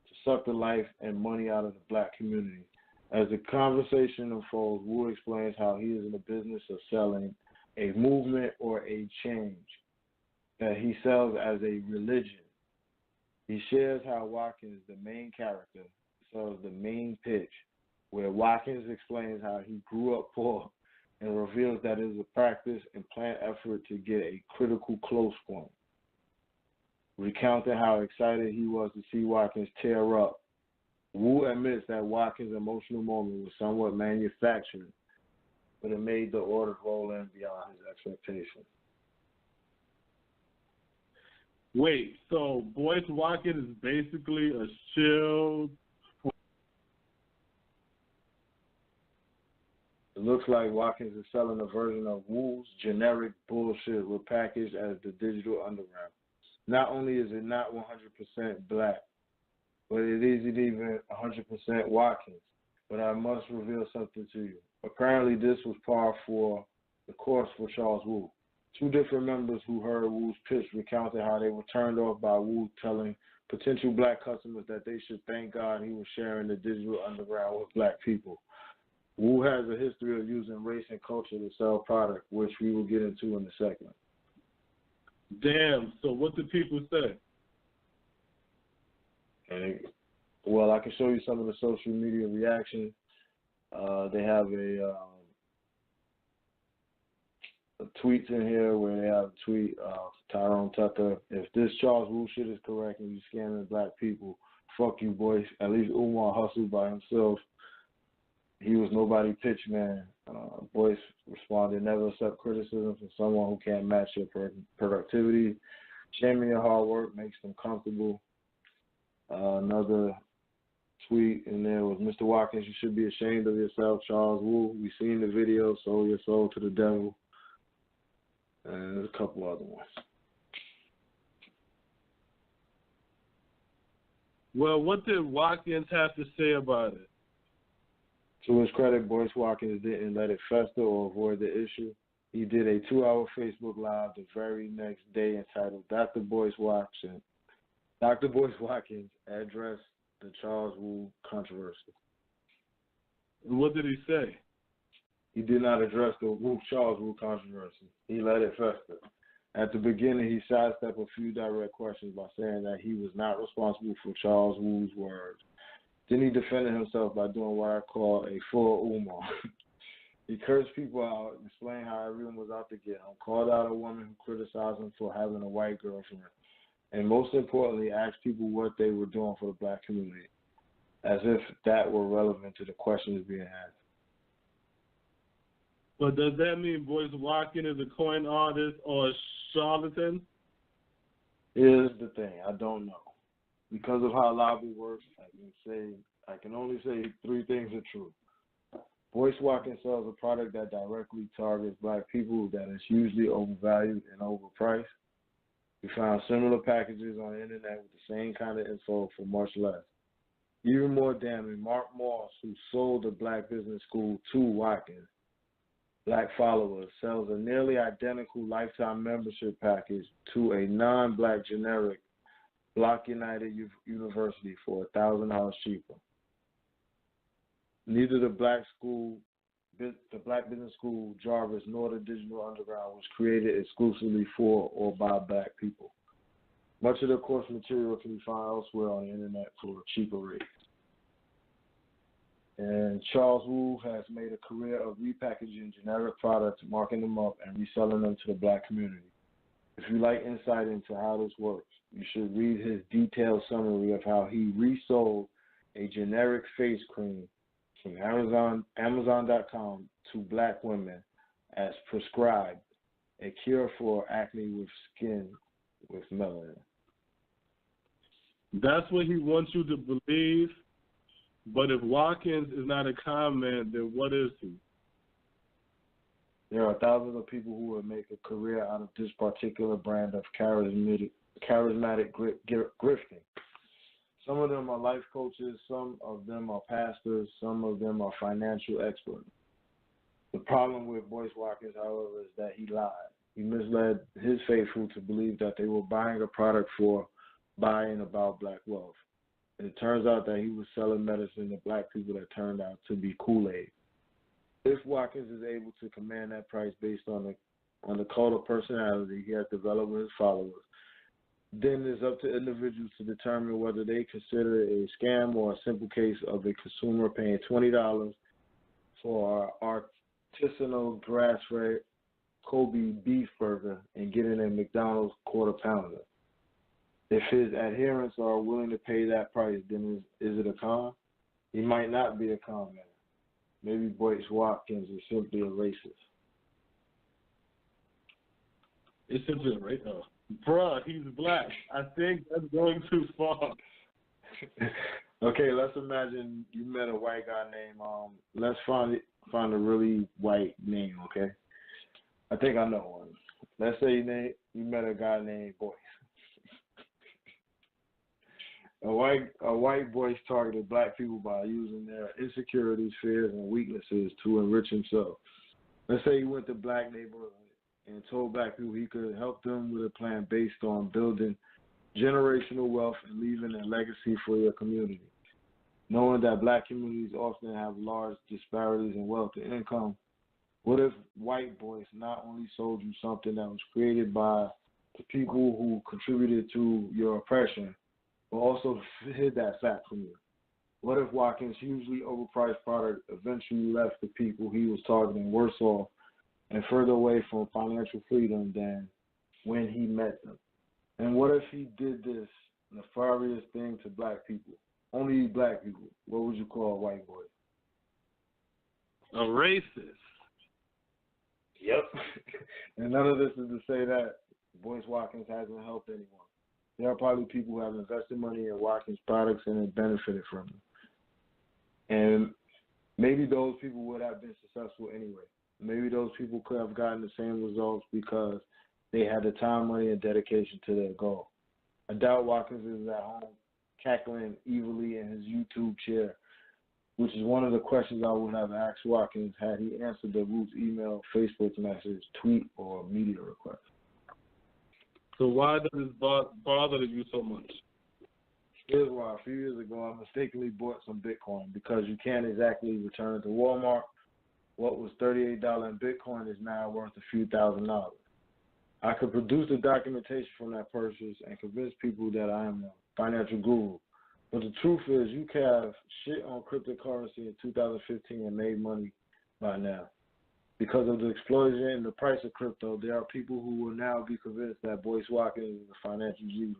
to suck the life and money out of the black community. As the conversation unfolds, Wu explains how he is in the business of selling a movement or a change that he sells as a religion. He shares how Watkins, the main character, sells the main pitch, where Watkins explains how he grew up poor and reveals that it is a practice and planned effort to get a critical close point. recounting how excited he was to see Watkins tear up. Wu admits that Watkins' emotional moment was somewhat manufactured, but it made the orders roll in beyond his expectations. Wait, so Boyce Watkins is basically a shield? It looks like Watkins is selling a version of Wu's generic bullshit repackaged as the digital underground. Not only is it not 100% black, but it isn't even 100% Watkins. But I must reveal something to you. Apparently this was par for the course for Charles Wu. Two different members who heard Wu's pitch recounted how they were turned off by Wu telling potential black customers that they should thank God he was sharing the digital underground with black people. Wu has a history of using race and culture to sell product, which we will get into in a second. Damn, so what do people say? And, well, I can show you some of the social media reactions. They have a tweets in here where they have a tweet of Tyrone Tucker. If this Charles Wu shit is correct and you scamming black people, fuck you, boys. At least Umar hustled by himself. He was nobody pitch man. Boyce responded, never accept criticism from someone who can't match your productivity. Shaming your hard work makes them comfortable. Another tweet in there was, Mr. Watkins, you should be ashamed of yourself, Charles Wu. We seen the video, sold your soul to the devil. And there's a couple other ones. Well, what did Watkins have to say about it? To his credit, Boyce Watkins didn't let it fester or avoid the issue. He did a 2-hour Facebook Live the very next day entitled Dr. Boyce Watkins addressed the Charles Wu controversy. What did he say? He did not address the Charles Wu controversy. He let it fester. At the beginning, he sidestepped a few direct questions by saying that he was not responsible for Charles Wu's words. Then he defended himself by doing what I call a full Umar. He cursed people out, explained how everyone was out to get him, called out a woman who criticized him for having a white girlfriend, and most importantly, asked people what they were doing for the black community, as if that were relevant to the questions being asked. But does that mean Boyce Watkins is a coin artist or a charlatan? Here's the thing, I don't know. Because of how lobby works, I can only say three things are true. Boyce Watkins sells a product that directly targets black people that is usually overvalued and overpriced. We found similar packages on the internet with the same kind of info for much less. Even more damning, Mark Moss, who sold the black business school to Watkins, black followers, sells a nearly identical lifetime membership package to a non-black generic Block United University for $1,000 cheaper. Neither the black business school Jarvis nor the digital underground was created exclusively for or by black people. Much of the course material can be found elsewhere on the internet for a cheaper rate. And Charles Wu has made a career of repackaging generic products, marking them up, and reselling them to the black community. If you like insight into how this works, you should read his detailed summary of how he resold a generic face cream from Amazon.com to black women as prescribed, a cure for acne with skin with melanin. That's what he wants you to believe. But if Watkins is not a con man, then what is he? There are thousands of people who would make a career out of this particular brand of charismatic grifting. Some of them are life coaches, some of them are pastors, some of them are financial experts. The problem with Boyce Watkins, however, is that he lied. He misled his faithful to believe that they were buying a product for buying about black wealth. And it turns out that he was selling medicine to black people that turned out to be Kool-Aid. If Watkins is able to command that price based on the cult of personality he has developed with his followers, then it's up to individuals to determine whether they consider it a scam or a simple case of a consumer paying $20 for our artisanal grass-fed Kobe beef burger and getting a McDonald's quarter pounder. If his adherents are willing to pay that price, then is it a con? He might not be a con man. Maybe Boyce Watkins is simply a racist. It's simply a racist. Bruh, he's black. I think that's going too far. Okay, let's imagine you met a white guy named let's find a really white name, okay? I think I know one. Let's say you met a guy named Boyce. A white Boyce targeted black people by using their insecurities, fears, and weaknesses to enrich himself. Let's say he went to black neighborhoods and told black people he could help them with a plan based on building generational wealth and leaving a legacy for your community. Knowing that black communities often have large disparities in wealth and income, what if white Boyce not only sold you something that was created by the people who contributed to your oppression, but also hid that fact from you? What if Watkins' hugely overpriced product eventually left the people he was targeting worse off and further away from financial freedom than when he met them? And what if he did this nefarious thing to black people? Only black people. What would you call a white boy? A racist. Yep. And none of this is to say that Boyce Watkins hasn't helped anyone. There are probably people who have invested money in Watkins products and have benefited from them. And maybe those people would have been successful anyway. Maybe those people could have gotten the same results because they had the time, money, and dedication to their goal. I doubt Watkins is at home cackling evilly in his YouTube chair, which is one of the questions I would have asked Watkins had he answered the Roots email, Facebook message, tweet, or media request. So why does this bother you so much? Here's why. A few years ago, I mistakenly bought some Bitcoin because you can't exactly return it to Walmart. What was $38 in Bitcoin is now worth a few $1,000s. I could produce the documentation from that purchase and convince people that I am a financial guru. But the truth is, you can have shit on cryptocurrency in 2015 and made money by now. Because of the explosion in the price of crypto, there are people who will now be convinced that Boyce Watkins is a financial genius.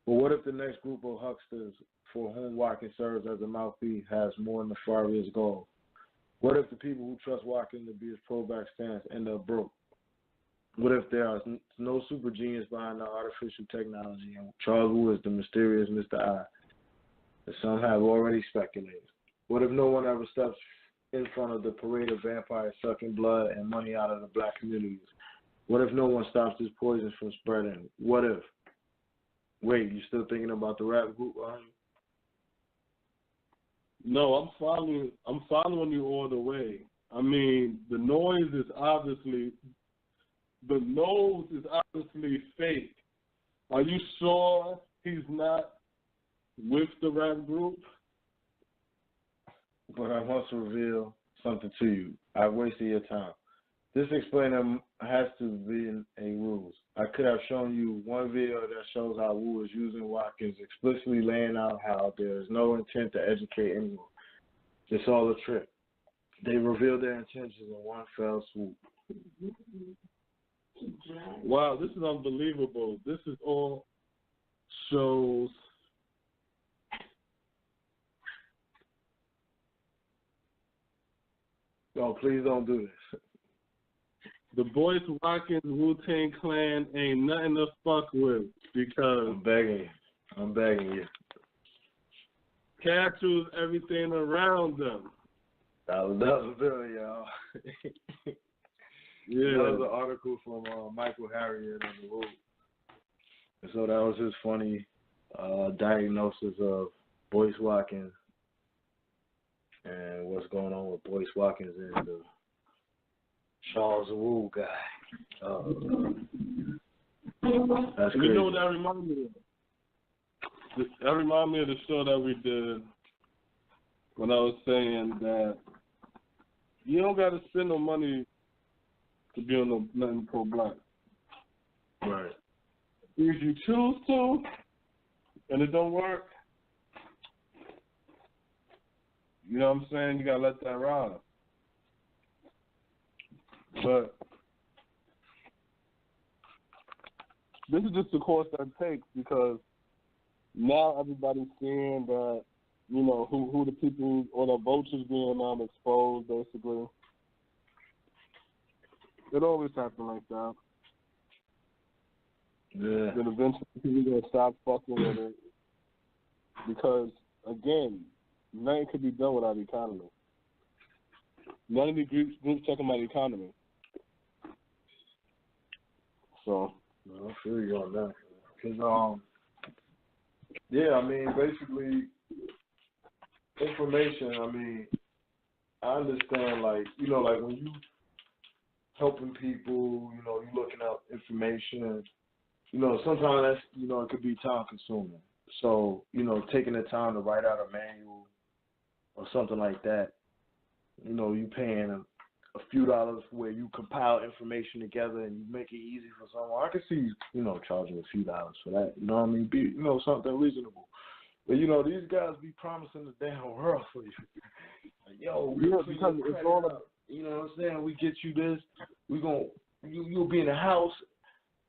But what if the next group of hucksters for whom Watkins serves as a mouthpiece has more nefarious goals? What if the people who trust Watkins to be his pro-black stance end up broke? What if there is no super genius behind the artificial technology and Charles Wu is the mysterious Mr. I, as some have already speculated? What if no one ever steps in front of the parade of vampires sucking blood and money out of the black communities? What if no one stops this poison from spreading? What if? Wait, you still thinking about the rap group, No, I'm following you all the way. I mean, the noise is obviously fake. Are you sure he's not with the rap group? But I must reveal something to you. I've wasted your time. This explainer has to be in a ruse. I could have shown you one video that shows how Wu is using Watkins, explicitly laying out how there is no intent to educate anyone. It's all a trick. They reveal their intentions in one fell swoop. Wow, this is unbelievable. This is all shows. Oh, please don't do this. The Boyce Watkins Wu-Tang Clan ain't nothing to fuck with because I'm begging you. Captures everything around them. $1 bill, y'all. Yeah. That was an article from Michael Harriet on the Road. And so that was his funny diagnosis of Boyce Watkins and what's going on with Boyce Watkins and the Charles Wu guy. That's crazy. You know what that reminds me of? That reminds me of the show that we did when I was saying that you don't got to spend no money to be on nothing pro-black. Right. If you choose to and it don't work, you know what I'm saying? You got to let that ride. But this is just the course that takes because now everybody's seeing that, you know, who the people or the vultures being exposed, basically. It always happens like that. Yeah. Then eventually people are going to stop fucking with it because, again, nothing could be done without the economy. None of the groups talking about the economy. So. I feel you on that. Because, yeah, I mean, basically, information, I mean, I understand, like, you know, like when you helping people, you know, you looking up information, you know, sometimes that's, you know, it could be time consuming. So, you know, taking the time to write out a manual or something like that, you know, you paying a few dollars where you compile information together and you make it easy for someone. I can see, you know, charging a few dollars for that. You know what I mean? Be, you know, something reasonable. But, you know, these guys be promising the damn world for you. Like, yo, yeah, because it's all up. You know what I'm saying? We get you this. You'll be in a house.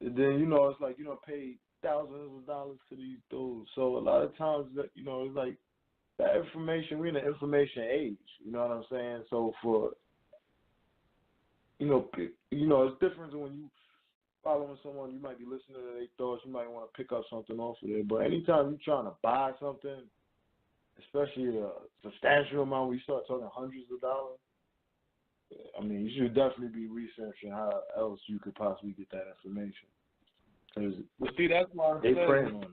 And then, you know, it's like you don't pay thousands of dollars to these dudes. So a lot of times, that, you know, it's like that information, we're in the information age. You know what I'm saying? So for, you know, it's different when you following someone, you might be listening to their thoughts, you might want to pick up something off of there. But anytime you're trying to buy something, especially a substantial amount, we start talking hundreds of dollars, I mean, you should definitely be researching how else you could possibly get that information. But see, that's why I they say, praying on it.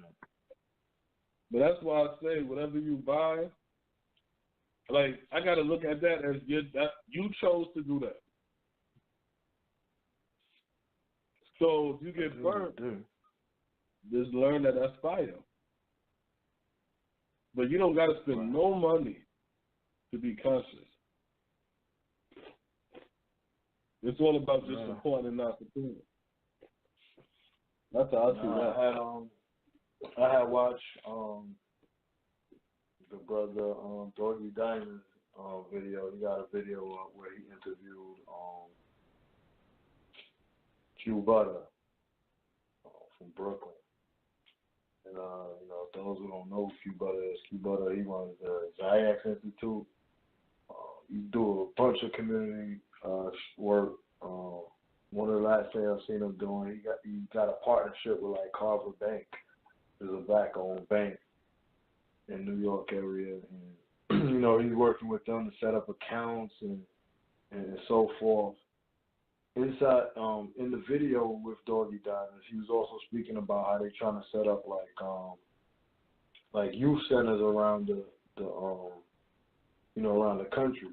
But that's why I say, whatever you buy, like, I got to look at that as you chose to do that. So if you get burnt, just learn that that's fire. But you don't got to spend no money to be conscious. It's all about just supporting and not supporting. That's how I see that. I had watched the brother Dorothy Diamond's video. He got a video up where he interviewed Q Butter from Brooklyn. And, you know, those who don't know who Q Butter is, Q Butter, he runs the Ziax Institute. He do a bunch of community work. One of the last things I've seen him doing, he got a partnership with like Carver Bank. There's a black-owned bank in New York area, and you know he's working with them to set up accounts and so forth. Inside, in the video with Doggy Divers, he was also speaking about how they're trying to set up like youth centers around the you know, around the country.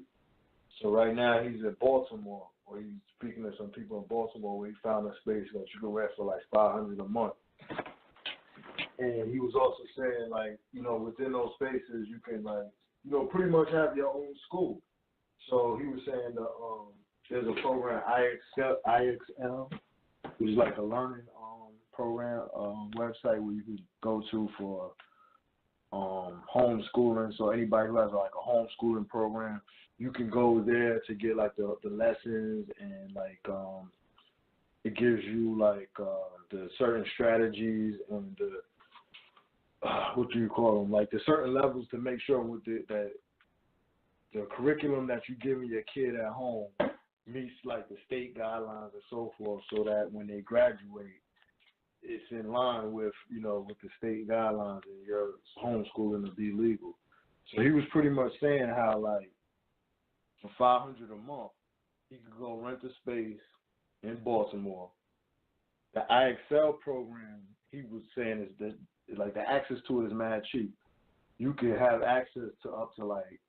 So right now he's in Baltimore, or he's speaking to some people in Baltimore where he found a space that you can rent for like $500 a month. And he was also saying, like, you know, within those spaces you can, like, you know, pretty much have your own school. So he was saying there's a program, IXL, which is like a learning program website where you can go to for homeschooling. So anybody who has like a homeschooling program, you can go there to get like the lessons, and like it gives you like the certain strategies and the what do you call them, like the certain levels to make sure with that the curriculum that you giving your kid at home meets like the state guidelines and so forth, so that when they graduate, it's in line with, you know, with the state guidelines, and your homeschooling to be legal. So he was pretty much saying how, like, for $500 a month, he could go rent a space in Baltimore. The IXL program, he was saying, is that, like, the access to it is mad cheap. You could have access to up to, like,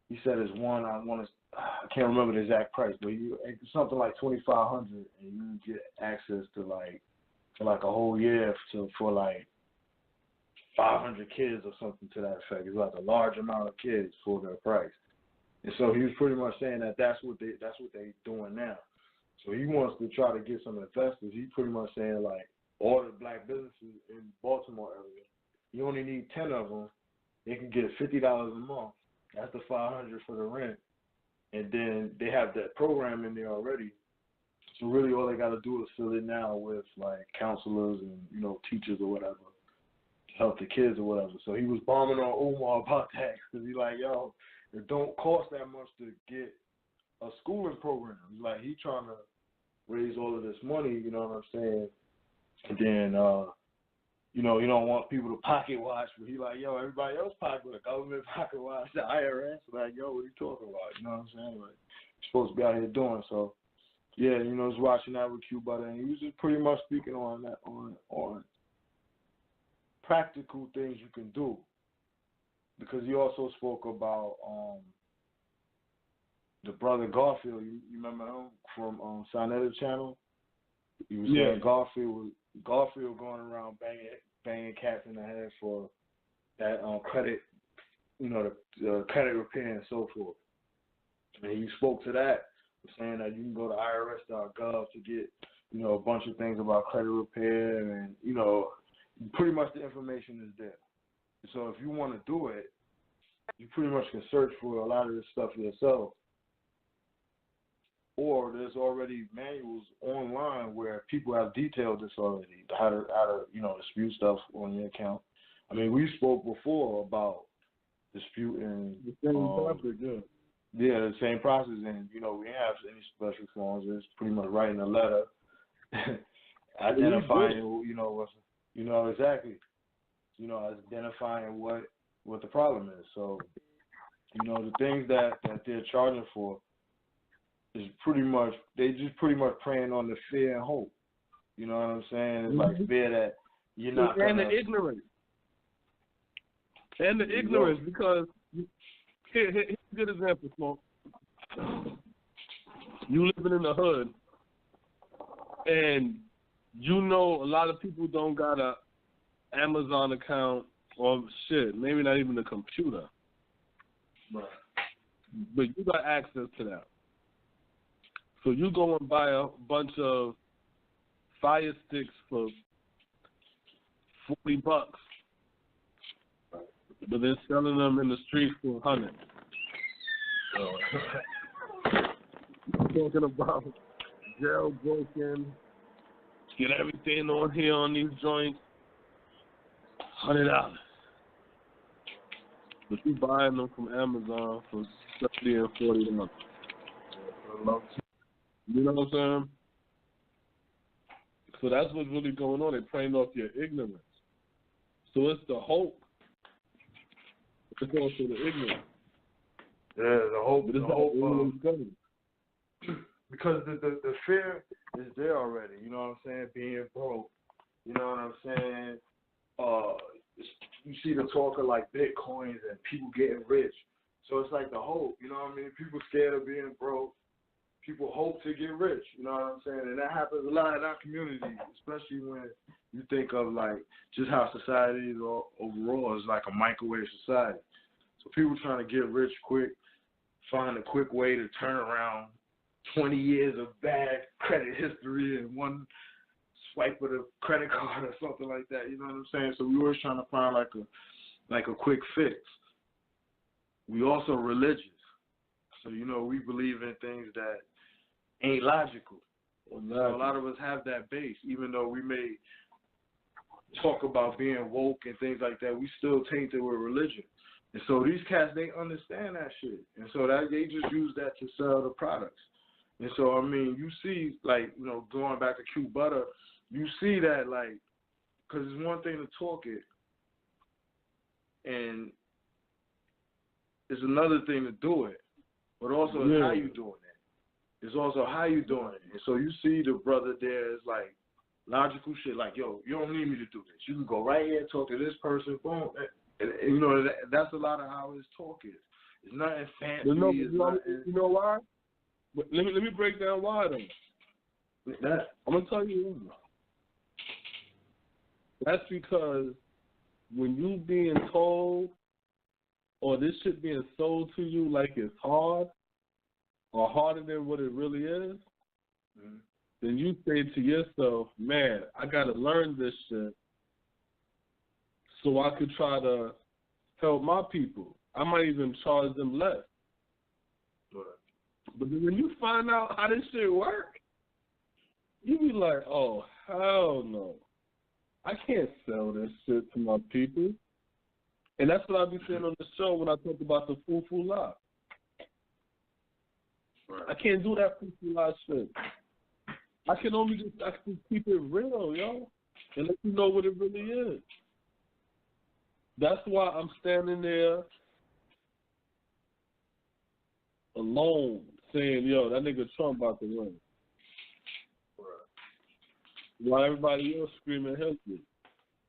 he said it's one, I can't remember the exact price, but it's something like $2,500, and you get access to, like, for like a whole year for like 500 kids or something to that effect. It's like a large amount of kids for their price. And so he was pretty much saying that that's what they doing now. So he wants to try to get some investors. He's pretty much saying, like, all the black businesses in Baltimore area, you only need 10 of them. They can get $50 a month. That's the $500 for the rent. And then they have that program in there already So really all they got to do is fill it now with, like, counselors and, you know, teachers or whatever to help the kids or whatever. So he was bombing on Omar about that because he's like, yo, it don't cost that much to get a schooling program. He's like, he trying to raise all of this money, you know what I'm saying? And then, you know, you don't want people to pocket watch, but he like, yo, everybody else pocket, the government pocket watch, the IRS. Like, yo, what are you talking about? You know what I'm saying? Like, you're supposed to be out here doing. So, yeah, you know, I was watching that with Q Butter, and he was just pretty much speaking on that, on practical things you can do. Because he also spoke about the brother Garfield. You remember him from Sonetta Channel? He was saying Garfield going around banging cats in the head for that credit, you know, the credit repair and so forth. And he spoke to that, saying that you can go to irs.gov to get, you know, a bunch of things about credit repair, and, you know, pretty much the information is there. So if you want to do it, you pretty much can search for a lot of this stuff yourself. Or there's already manuals online where people have detailed this already, how to you know, dispute stuff on your account. I mean, we spoke before about disputing the same process, yeah, the same process, and you know, we didn't have any special forms. It's pretty much writing a letter, identifying, you know exactly, you know, identifying what the problem is. So, you know, the things that they're charging for is pretty much, they just pretty much preying on the fear and hope. You know what I'm saying? It's like fear that you're not and the ignorance. And the ignorance, because here's a good example, Smoke. You living in the hood, and you know a lot of people don't got a Amazon account or shit, maybe not even a computer. Right. But you got access to that. So you go and buy a bunch of fire sticks for $40, but they're selling them in the streets for $100. I'm talking about jailbroken, get everything on here on these joints, $100. But you buying them from Amazon for $30 and $40. You know what I'm saying? So that's what's really going on. They're playing off your ignorance. So it's the hope. It's also the ignorance. Yeah, the hope. But it's the hope. Because the fear is there already. You know what I'm saying? Being broke. You know what I'm saying? You see the talk of like Bitcoins and people getting rich. So it's like the hope. You know what I mean? People scared of being broke. People hope to get rich, you know what I'm saying? And that happens a lot in our community, especially when you think of, like, just how society is overall is like a microwave society. So people trying to get rich quick, find a quick way to turn around 20 years of bad credit history in one swipe of the credit card or something like that, you know what I'm saying? So we always trying to find like a quick fix. We also religious. So, you know, we believe in things that ain't logical. So a lot of us have that base, even though we may talk about being woke and things like that, we still tainted with religion. And so these cats, they understand that shit. And so that they just use that to sell the products. And so, I mean, you see, like, you know, going back to Q Butter, you see that, like, because it's one thing to talk it, and it's another thing to do it. But also it's how you doing it. It's also how you doing it. And so you see the brother there is like logical shit, like, yo, you don't need me to do this. You can go right here and talk to this person, boom. And you know, that's a lot of how his talk is. It's nothing fancy. You know why? But let me break down why though. I'm gonna tell you why. That's because when you being told or this shit being sold to you like it's hard or harder than what it really is, then you say to yourself, man, I got to learn this shit so I could try to help my people. I might even charge them less. But then when you find out how this shit works, You be like, oh, hell no. I can't sell this shit to my people. And that's what I be saying on the show when I talk about the foo-foo lie. Right. I can't do that foo-foo lie shit. I can only just actually keep it real, yo, and let you know what it really is. That's why I'm standing there alone saying, yo, that nigga Trump about to win. While everybody else screaming Hillary.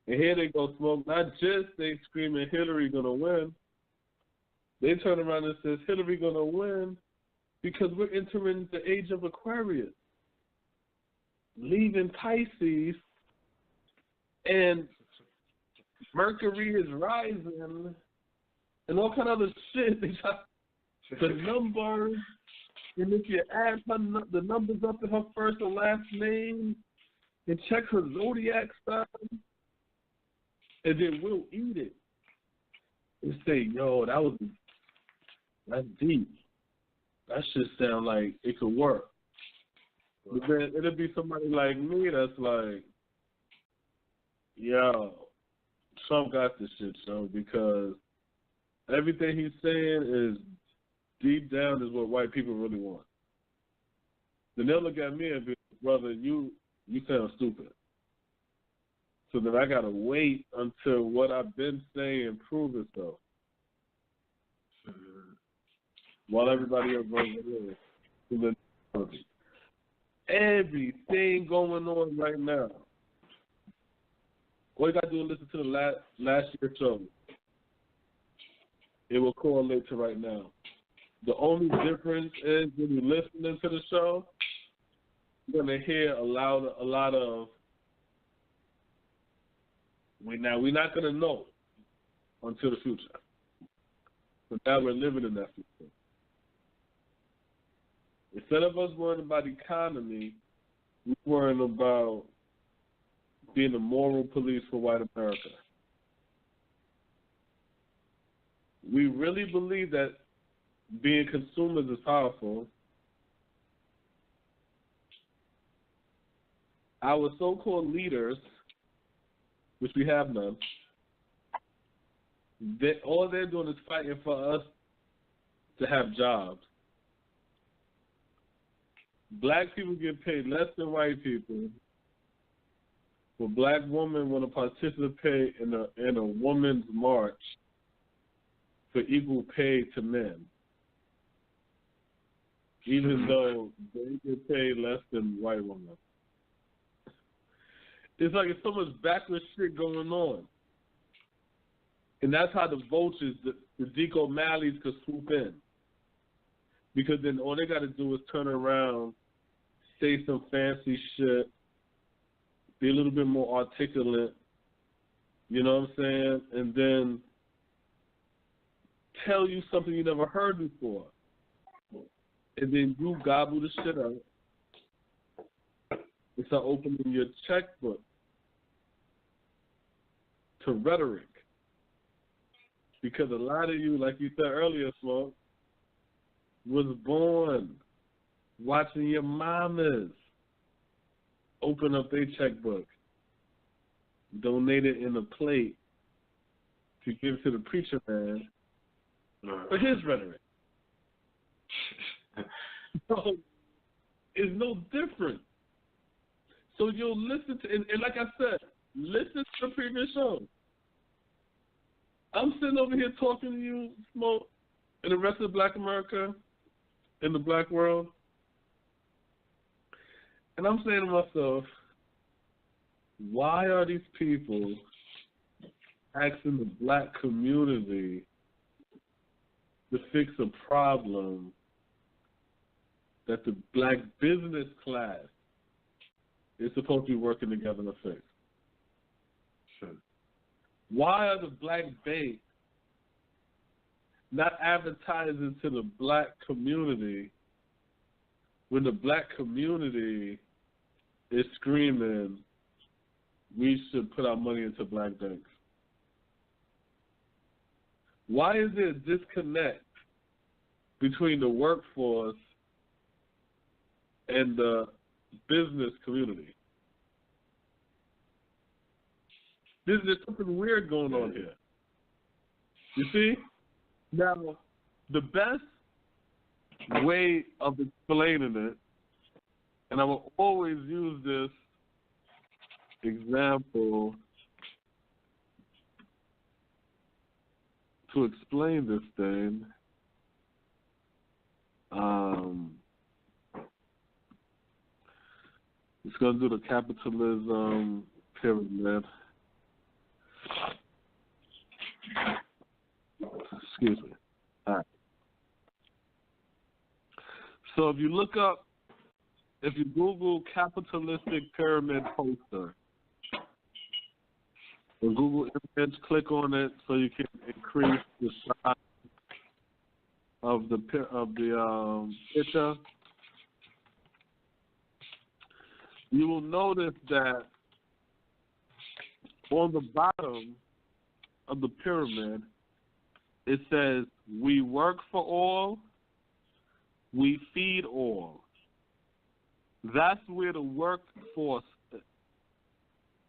And here they go smoke. Not just they screaming Hillary gonna win. They turn around and says Hillary gonna win because we're entering the age of Aquarius, leaving Pisces, and Mercury is rising, and all kind of other shit. They try the numbers, and if you add the numbers up to her first and last name, and check her zodiac sign, and then we'll eat it and say, yo, that's deep. That shit sound like it could work. But then it'll be somebody like me that's like, yo, Trump got this shit, yo, because everything he's saying is deep down is what white people really want. Then they'll look at me and be, brother, you sound stupid. So then I gotta wait until what I've been saying proves itself. While everybody else runs it in. Everything going on right now. All you gotta do is listen to the last year's show. It will correlate to right now. The only difference is when you're listening to the show, you're gonna hear a lot of. We're not gonna know until the future. But now we're living in that future. Instead of us worrying about the economy, we're worrying about being the moral police for white America. We really believe that being consumers is powerful. Our so-called leaders, which we have none, all they're doing is fighting for us to have jobs. Black people get paid less than white people. But black women want to participate in a woman's march for equal pay to men, even though they get paid less than white women. It's like it's so much backward shit going on. And that's how the vultures, the Deke O'Malleys could swoop in. Because then all they got to do is turn around, say some fancy shit, be a little bit more articulate, you know what I'm saying? And then tell you something you never heard before. And then you gobble the shit out. And start opening your checkbook to rhetoric. Because a lot of you, like you said earlier, Smoke, was born watching your mamas open up their checkbook, donate it in a plate to give to the preacher man for his rhetoric. So it's no different. So you'll listen to, and like I said, listen to the previous show. I'm sitting over here talking to you, Smoke, and the rest of Black America, in the black world, and I'm saying to myself, why are these people asking the black community to fix a problem that the black business class is supposed to be working together to fix? Sure. Why are the black banks not advertising to the black community when the black community is screaming we should put our money into black banks? Why is there a disconnect between the workforce and the business community. There's something weird going on here. You see? Now, the best way of explaining it, and I will always use this example to explain this thing. It's going to do the capitalism pyramid. Excuse me. All right. So if you Google capitalistic pyramid poster, or Google image, click on it so you can increase the size of the picture. You will notice that on the bottom of the pyramid, it says, "We work for all, we feed all." That's where the workforce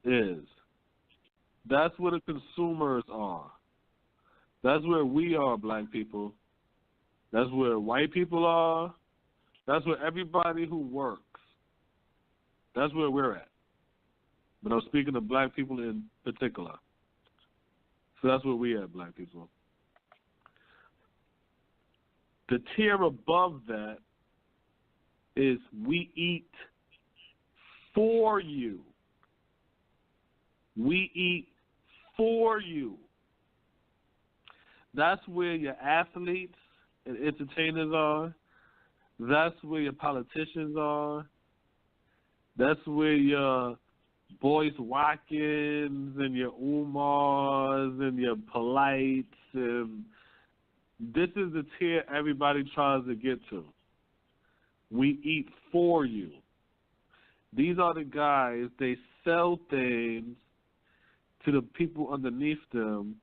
is. That's where the consumers are. That's where we are, black people. That's where white people are. That's where everybody who works. That's where we're at. But I'm speaking of black people in particular. So that's where we are, black people. The tier above that is we eat for you. We eat for you. That's where your athletes and entertainers are. That's where your politicians are. That's where your Boyce Watkins and your Umars and your Polites. And this is the tier everybody tries to get to. We eat for you. These are the guys, they sell things to the people underneath them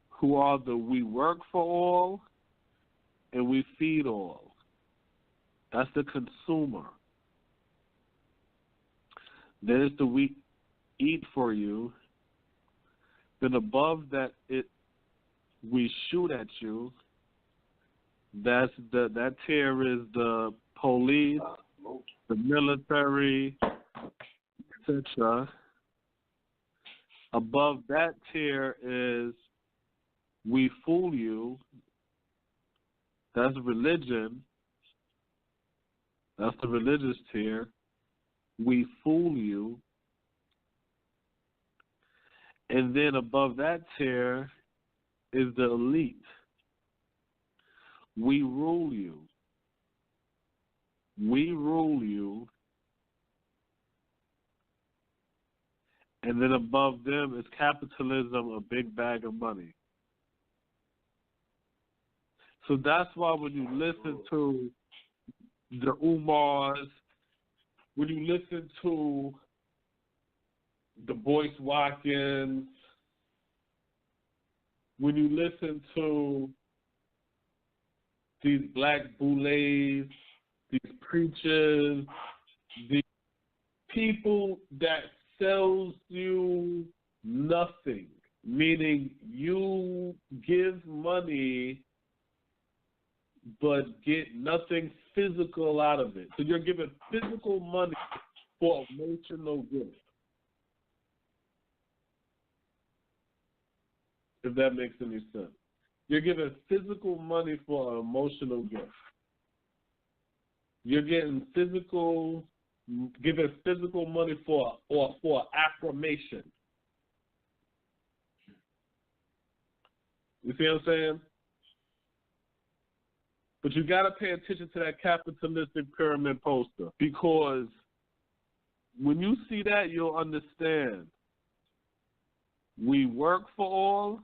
who are the we work for all and we feed all. That's the consumer. Then it's the we eat for you. Then above that, we shoot at you. That tier is the police, the military, etc. Above that tier is we fool you. That's religion. That's the religious tier. We fool you. And then above that tier is the elite. We rule you. We rule you. And then above them is capitalism, a big bag of money. So that's why when you listen to the Umars, when you listen to the Boyce Watkins, when you listen to these black boulets, these preachers, these people that sells you nothing, meaning you give money but get nothing physical out of it. So you're giving physical money for emotional gift. If that makes any sense. You're giving physical money for an emotional gift. You're giving physical money for affirmation. You see what I'm saying? But you got to pay attention to that capitalistic pyramid poster, because when you see that, you'll understand. We work for all.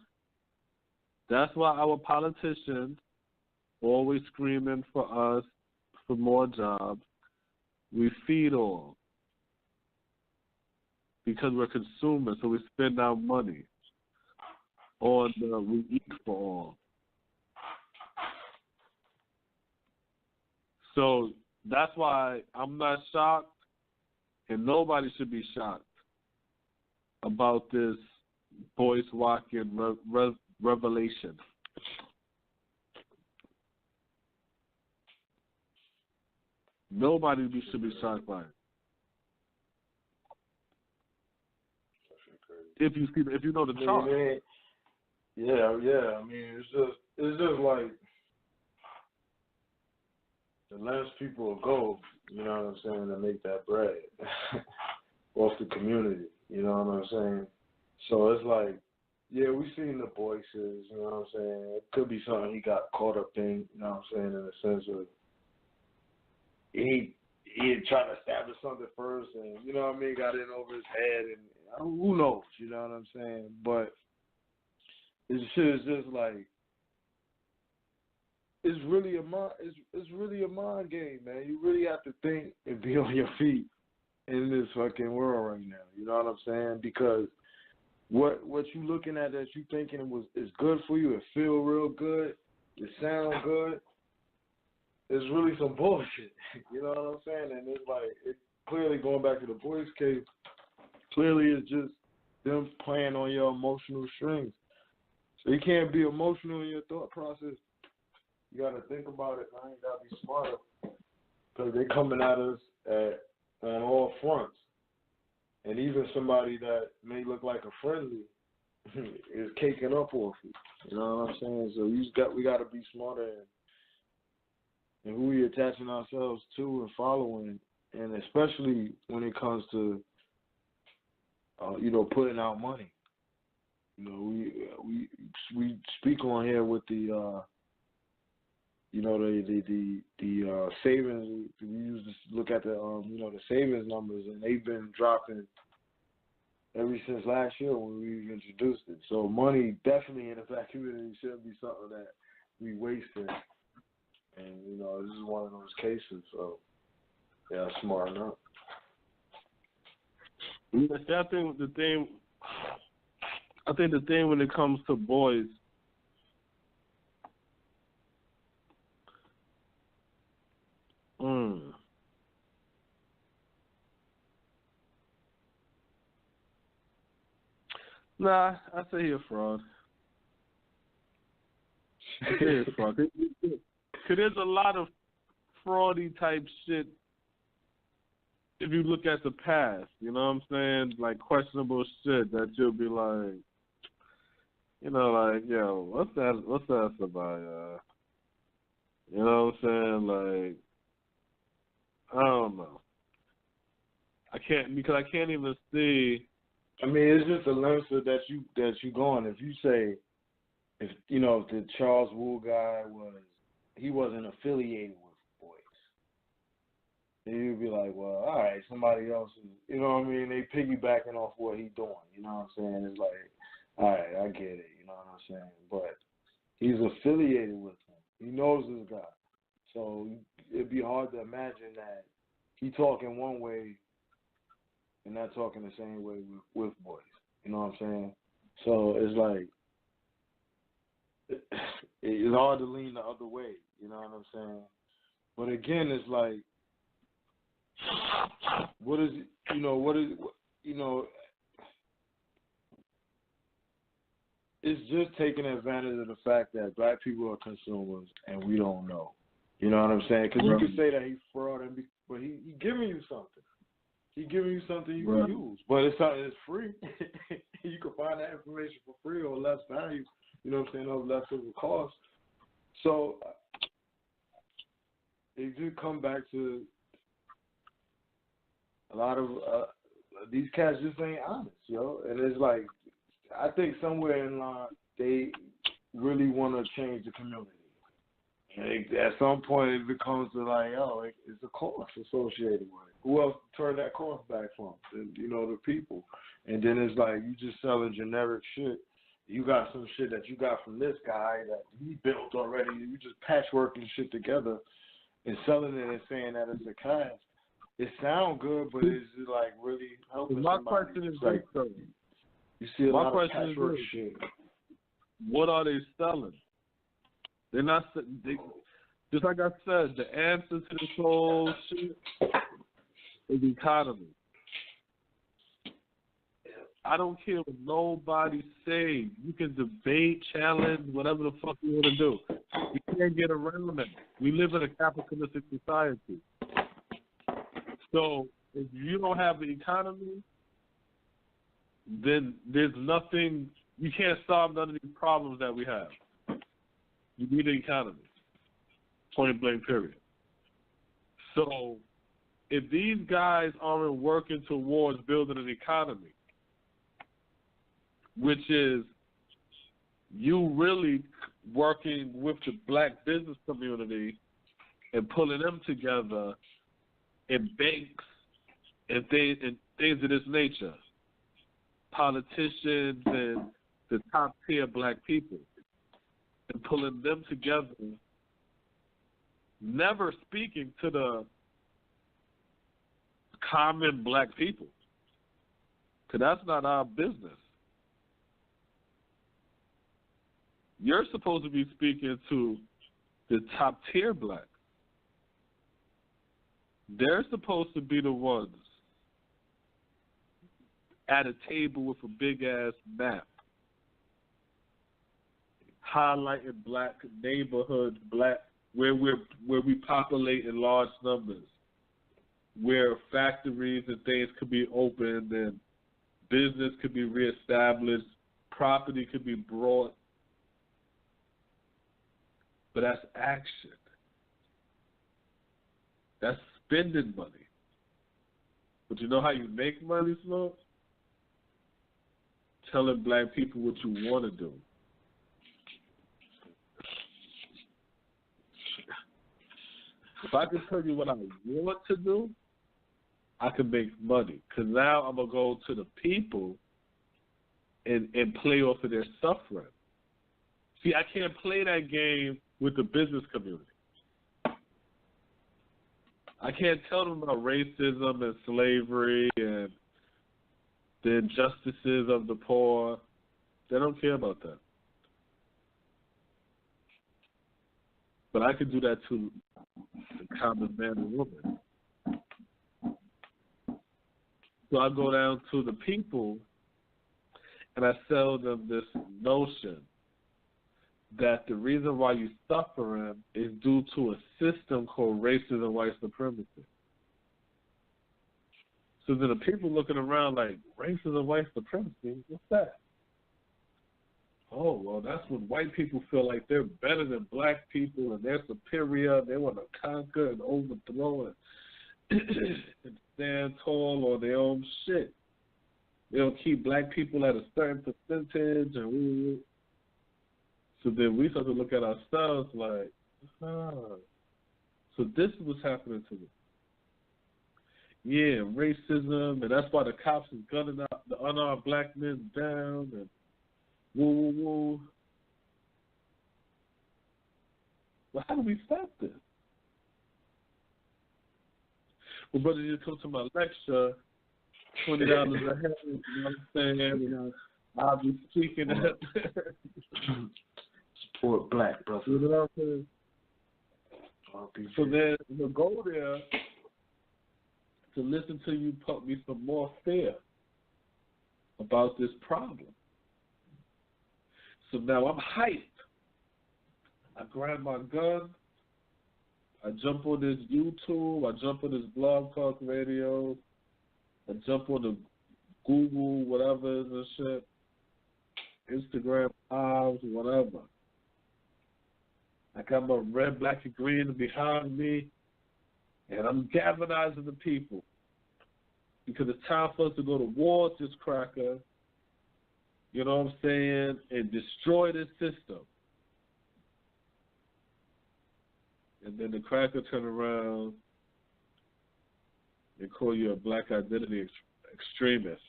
That's why our politicians always screaming for us for more jobs. We feed all because we're consumers, so we spend our money on we eat for all. So that's why I'm not shocked and nobody should be shocked about this Boyce Watkins revelation. Nobody should be shocked by it. If you know the chart. Yeah. I mean, it's just like the less people will go, you know what I'm saying, to make that bread off the community, you know what I'm saying? So it's like, yeah, we seen the Boyces, you know what I'm saying? It could be something he got caught up in, you know what I'm saying, in the sense of he had tried to establish something first and, you know what I mean, got in over his head and who knows, you know what I'm saying? But this shit is just like, it's really a mind game, man. You really have to think and be on your feet in this fucking world right now. You know what I'm saying? Because what you looking at that you thinking is good for you, it feel real good, it sound good, it's really some bullshit. You know what I'm saying? And it's like, it clearly going back to the Boyce case, clearly it's just them playing on your emotional strings. So you can't be emotional in your thought process. You got to think about it, man. You got to be smarter. Because they coming at us on all fronts. And even somebody that may look like a friendly is caking up off you. You know what I'm saying? So we got to be smarter in who we attaching ourselves to and following. And especially when it comes to, putting out money. You know, we speak on here with the the savings. We used to look at the savings numbers, and they've been dropping ever since last year when we introduced it. So money definitely in the black community shouldn't be something that we wasting. And this is one of those cases. So yeah, smart enough. I think the thing when it comes to boys, nah, I say he a fraud. I say he a fraud. Because there's a lot of fraudy type shit if you look at the past, you know what I'm saying? Like questionable shit that you'll be like, yo, what's that about, you know what I'm saying? Like, I don't know. I can't even see. I mean, it's just a lenser that you go on. If you say, if the Charles Wu guy wasn't affiliated with Boyce, then you'd be like, well, all right, somebody else is, you know what I mean? They piggybacking off what he doing, you know what I'm saying? It's like, all right, I get it, you know what I'm saying? But he's affiliated with him. He knows this guy. So it'd be hard to imagine that he talking one way and not talking the same way with Boyce. You know what I'm saying? So it's like, it's hard to lean the other way. You know what I'm saying? But again, it's like, it's just taking advantage of the fact that black people are consumers and we don't know. You know what I'm saying? Because you could say that he's fraud, but he giving you something. He giving you something you can use. But it's something that's free. You can find that information for free or less value. You know what I'm saying? Or less of a cost. So it do come back to a lot of these cats just ain't honest, yo. And it's like, I think somewhere in line they really want to change the community. And at some point it becomes like, it's a cost associated with it. Who else to turn that cost back from? The people. And then it's like you just selling generic shit. You got some shit that you got from this guy that he built already. You just patchworking shit together and selling it and saying that it's a cash. It sounds good, but it's just like really helping somebody. My question is like, you see a lot of patchwork shit. What are they selling? They're not. Just like I said, the answer to this whole shit is the economy. I don't care what nobody say. You can debate, challenge, whatever the fuck you want to do. You can't get around that. We live in a capitalistic society. So if you don't have the economy, then there's nothing. You can't solve none of these problems that we have. You need an economy. Point blank, period. So if these guys aren't working towards building an economy, which is you really working with the black business community and pulling them together in banks and things of this nature, politicians and the top tier black people, and pulling them together, never speaking to the common black people, because that's not our business. You're supposed to be speaking to the top tier blacks. They're supposed to be the ones at a table with a big ass map, highlighting black neighborhoods, black where we populate in large numbers, where factories and things could be opened and business could be reestablished, property could be brought. But that's action. That's spending money. But you know how you make money, Smoke? Telling black people what you want to do. If I can tell you what I want to do, I can make money. Because now I'm going to go to the people and play off of their suffering. See, I can't play that game with the business community. I can't tell them about racism and slavery and the injustices of the poor. They don't care about that. But I can do that to the common man and woman. So I go down to the people and I sell them this notion that the reason why you're suffering is due to a system called racism and white supremacy. So then the people looking around like, racism and white supremacy? What's that? Oh, well, that's when white people feel like they're better than black people and they're superior. They want to conquer and overthrow and stand tall on their own shit. They'll keep black people at a certain percentage and so then we start to look at ourselves like, so this is what's happening to me. Yeah, racism, and that's why the cops is gunning out the unarmed black men down, and woo. Well, how do we stop this? Well, brother, you come to my lecture, $20 a head, you know what I'm saying? You know, I'll be speaking at Support black, brother. You know what I'm saying? So then we'll go there to listen to you put me some more fear about this problem. So now I'm hyped. I grab my gun. I jump on this YouTube. I jump on this Blog Talk Radio. I jump on the Google, whatever and shit. Instagram Lives, whatever. I got my red, black, and green behind me, and I'm galvanizing the people because it's time for us to go to war with this cracker, you know what I'm saying, and destroy this system. And then the cracker turn around and call you a black identity extremist.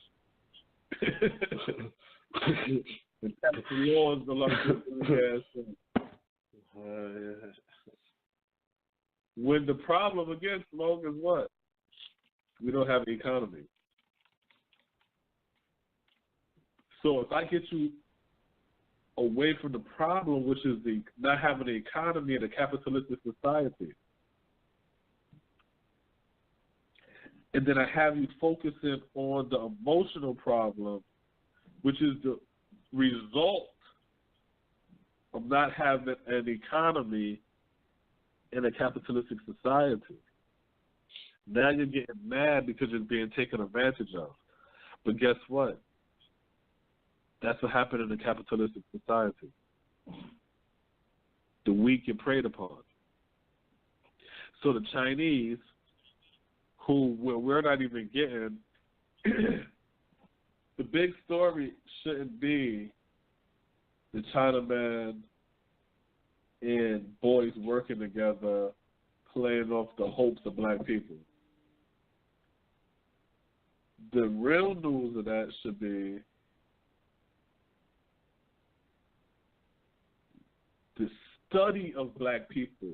The tax laws are like when the problem again, Smoke, is what? We don't have an economy. So if I get you away from the problem, which is the not having an economy in a capitalistic society, and then I have you focusing on the emotional problem which is the result of not having an economy in a capitalistic society. Now you're getting mad because you're being taken advantage of. But guess what? That's what happened in a capitalistic society. The weak get preyed upon. So the Chinese, who we're not even getting, the big story shouldn't be the Chinaman and boys working together, playing off the hopes of black people. The real news of that should be the study of black people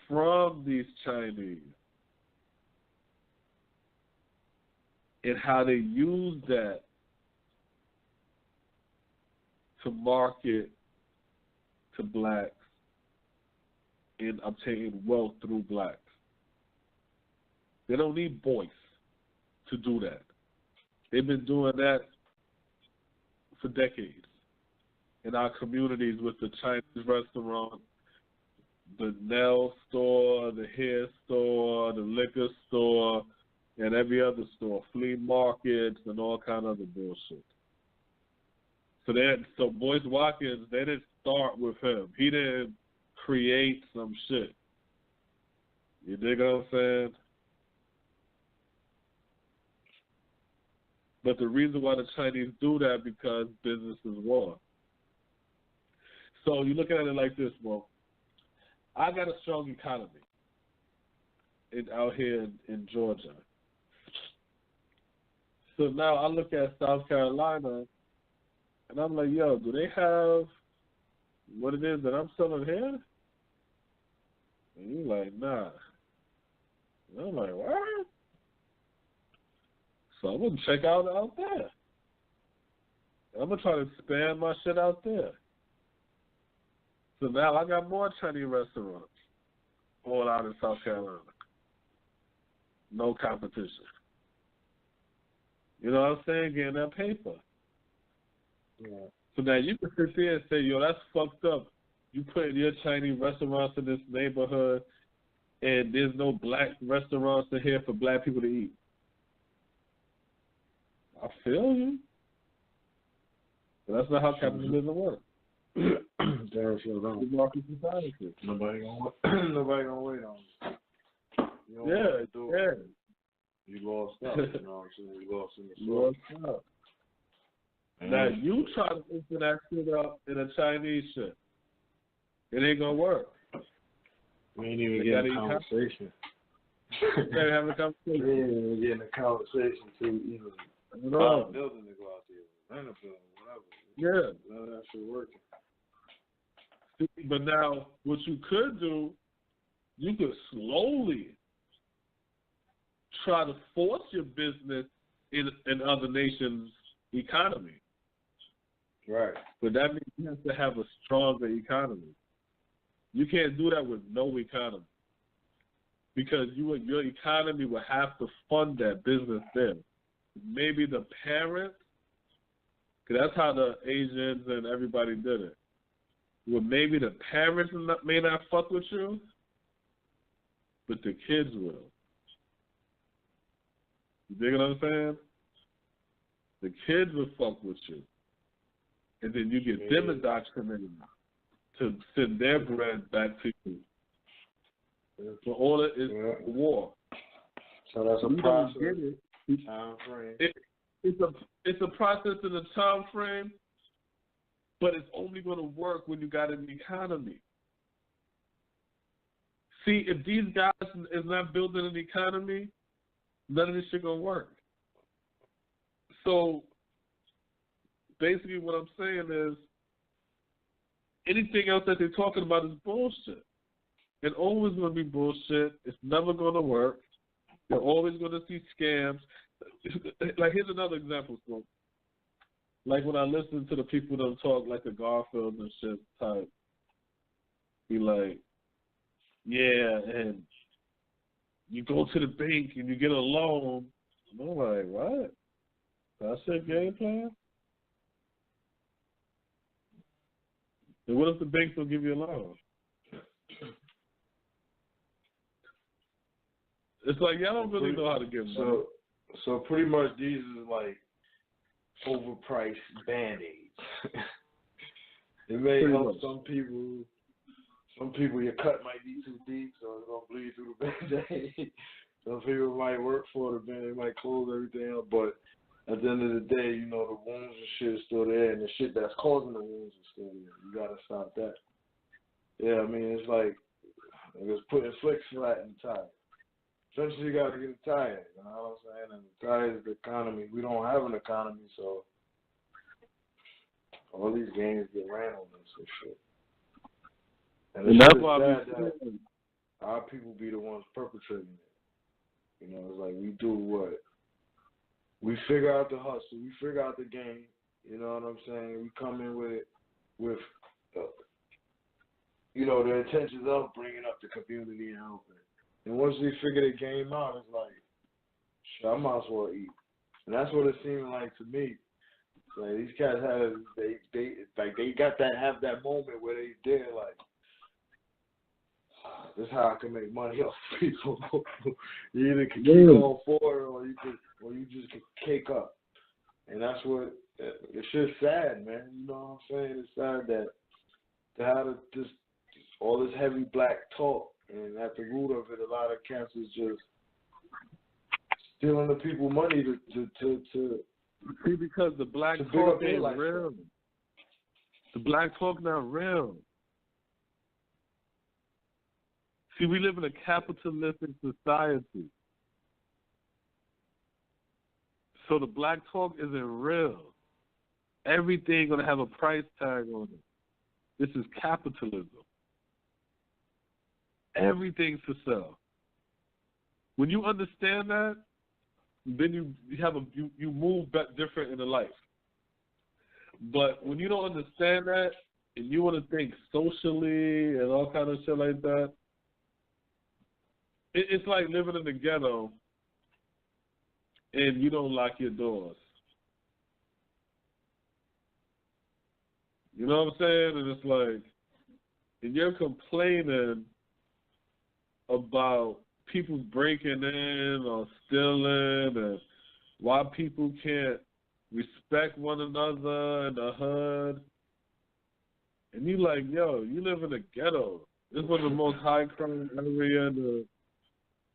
from these Chinese and how they use that to market to blacks and obtain wealth through blacks. They don't need boys to do that. They've been doing that for decades in our communities with the Chinese restaurant, the nail store, the hair store, the liquor store, and every other store, flea markets, and all kind of other bullshit. So Boyce Watkins, they didn't start with him. He didn't create some shit. You dig what I'm saying? But the reason why the Chinese do that because business is war. So you look at it like this, well, I got a strong economy out here in Georgia. So now I look at South Carolina, and I'm like, yo, do they have what it is that I'm selling here? And you're like, nah. And I'm like, what? So I'm going to check out there. I'm going to try to expand my shit out there. So now I got more Chinese restaurants all out in South Carolina. No competition. You know what I'm saying? Getting that paper. Yeah. So now you can sit there and say, yo, that's fucked up. You put your Chinese restaurants in this neighborhood and there's no black restaurants in here for black people to eat. I feel you. But that's not how capitalism works. Damn sure don't. Market society. Nobody gonna wait on you. Yeah. You lost out. You know what I'm saying? You lost in the source. Out. Now you try to open that shit up in a Chinese shit. It ain't gonna work. We ain't even getting a conversation. We ain't having a conversation. We ain't even getting a conversation to even buy a building to go out there, rent a building, whatever. Yeah. None of that shit working. But now, what you could do, you could slowly try to force your business in other nations' economy. Right. But that means you have to have a stronger economy. You can't do that with no economy. Because your economy will have to fund that business there. Maybe the parents, because that's how the Asians and everybody did it. Well, maybe the parents may not fuck with you, but the kids will. You dig what I'm saying? The kids will fuck with you. And then you get them indoctrinated to send their bread back to you. So all it is war. So that's a process. Time frame. It's a process in a time frame, but it's only going to work when you got an economy. See, if these guys is not building an economy, none of this shit gonna work. So basically, what I'm saying is, anything else that they're talking about is bullshit. It's always going to be bullshit. It's never going to work. You're always going to see scams. Like, here's another example, so. Like, when I listen to the people that talk like the Garfield and shit type, be like, yeah, and you go to the bank and you get a loan. And I'm like, what? That's your game plan? And what if the banks don't give you a loan? It's like y'all don't really know how to give money. So pretty much these is like overpriced Band-Aids. It may help some people. Some people, your cut might be too deep, so it's gonna bleed through the Band-Aid. Some people might work for the Band-Aid, might close everything up, but at the end of the day, you know, the wounds and shit is still there, and the shit that's causing the wounds is still there. You gotta stop that. Yeah, I mean, it's like it's putting flicks flat in the tire. Eventually, you gotta get a tire. You know what I'm saying? And the tire is the economy. We don't have an economy, so all these games get ran on this and shit. And that's why that our people be the ones perpetrating it. You know, it's like we do what? We figure out the hustle. We figure out the game. You know what I'm saying? We come in with you know, the intentions of bringing up the community and helping. And once we figure the game out, it's like, shit, I might as well eat. And that's what it seemed like to me. Like these cats they got that moment where they did like, this is how I can make money off people. You either can keep going forward or you just can cake up. And that's what it's just sad, man. You know what I'm saying? It's sad that to have this all this heavy black talk, and at the root of it, a lot of cats is just stealing the people money to see, because the black talk ain't real. The black talk not real. See, we live in a capitalistic society. So the black talk isn't real. Everything gonna have a price tag on it. This is capitalism. Everything's for sale. When you understand that, then you move back different in the life. But when you don't understand that and you want to think socially and all kind of shit like that, it's like living in the ghetto and you don't lock your doors. You know what I'm saying? And it's like, and you're complaining about people breaking in or stealing and why people can't respect one another in the hood. And you like, yo, you live in a ghetto. This is one of the most high crime area in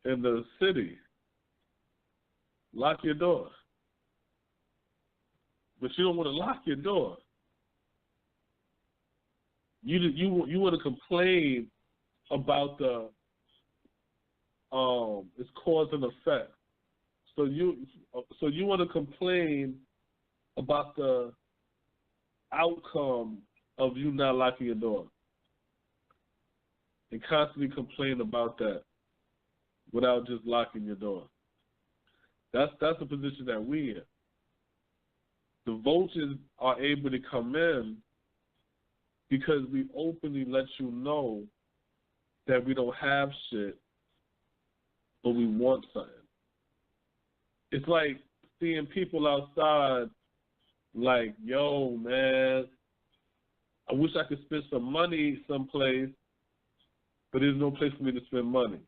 the city. Lock your door. But you don't want to lock your door. You want to complain about the it's cause and effect. So you want to complain about the outcome of you not locking your door, and constantly complain about that without just locking your door. That's the position that we in. The vultures are able to come in because we openly let you know that we don't have shit, but we want something. It's like seeing people outside like, yo, man, I wish I could spend some money someplace, but there's no place for me to spend money.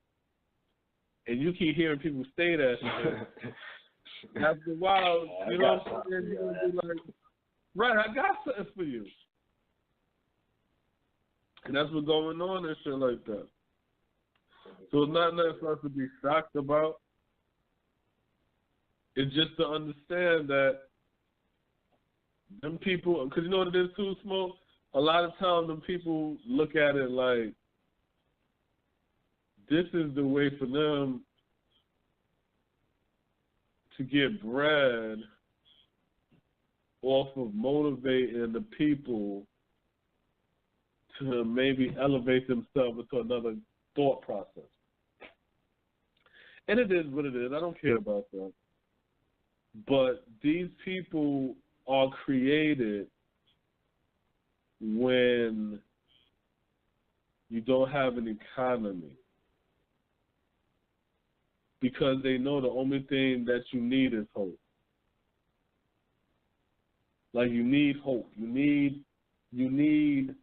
And you keep hearing people say that shit. After a while, you know what I'm saying? You're going to be like, right, I got something for you. And that's what's going on and shit like that. So it's not nothing for us to be shocked about. It's just to understand that them people, because you know what it is too, Smoke? A lot of times them people look at it like this is the way for them to get bread off of motivating the people to maybe elevate themselves into another thought process. And it is what it is. I don't care about that. But these people are created when you don't have an economy, because they know the only thing that you need is hope. Like, you need hope. You need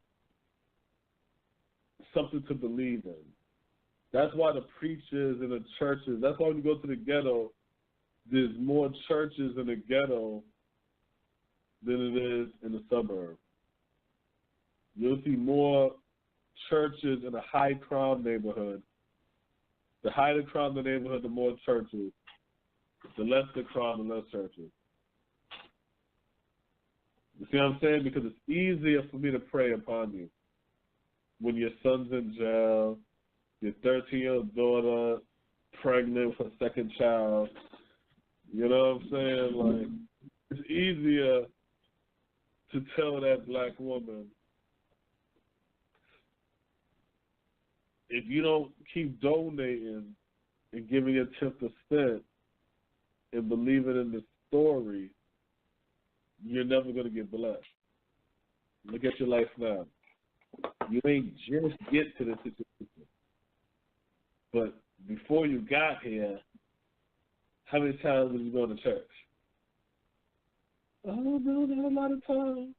something to believe in. That's why the preachers and the churches, that's why when you go to the ghetto, there's more churches in the ghetto than it is in the suburb. You'll see more churches in a high crime neighborhood. The higher the crime in the neighborhood, the more churches. The less the crime, the less churches. You see what I'm saying? Because it's easier for me to prey upon you when your son's in jail, your 13-year-old daughter pregnant with her second child. You know what I'm saying? Like, it's easier to tell that black woman, if you don't keep donating and giving your 10% and believing in the story, you're never going to get blessed. Look at your life now. You ain't just get to this situation. But before you got here, how many times did you go to church? Oh, no, not a lot of times.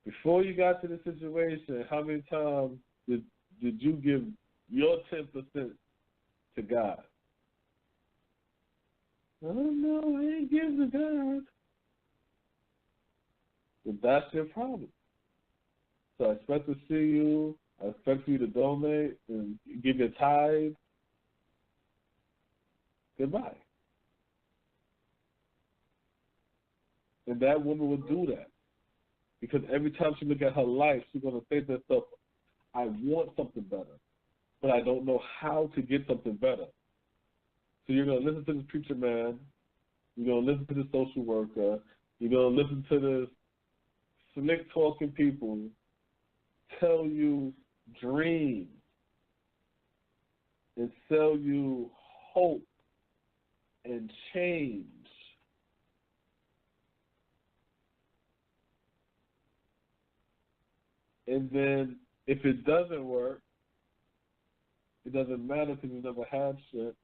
Before you got to the situation, how many times did you give your 10% to God? Oh, no, I ain't giving to God. Well, that's your problem. So I expect to see you. I expect you to donate and give your tithe. Goodbye. And that woman will do that. Because every time she look at her life, she's going to say to herself, I want something better, but I don't know how to get something better. So you're going to listen to this preacher man. You're going to listen to this social worker. You're going to listen to this slick-talking people tell you dreams and sell you hope and change. And then if it doesn't work, it doesn't matter because you never had shit.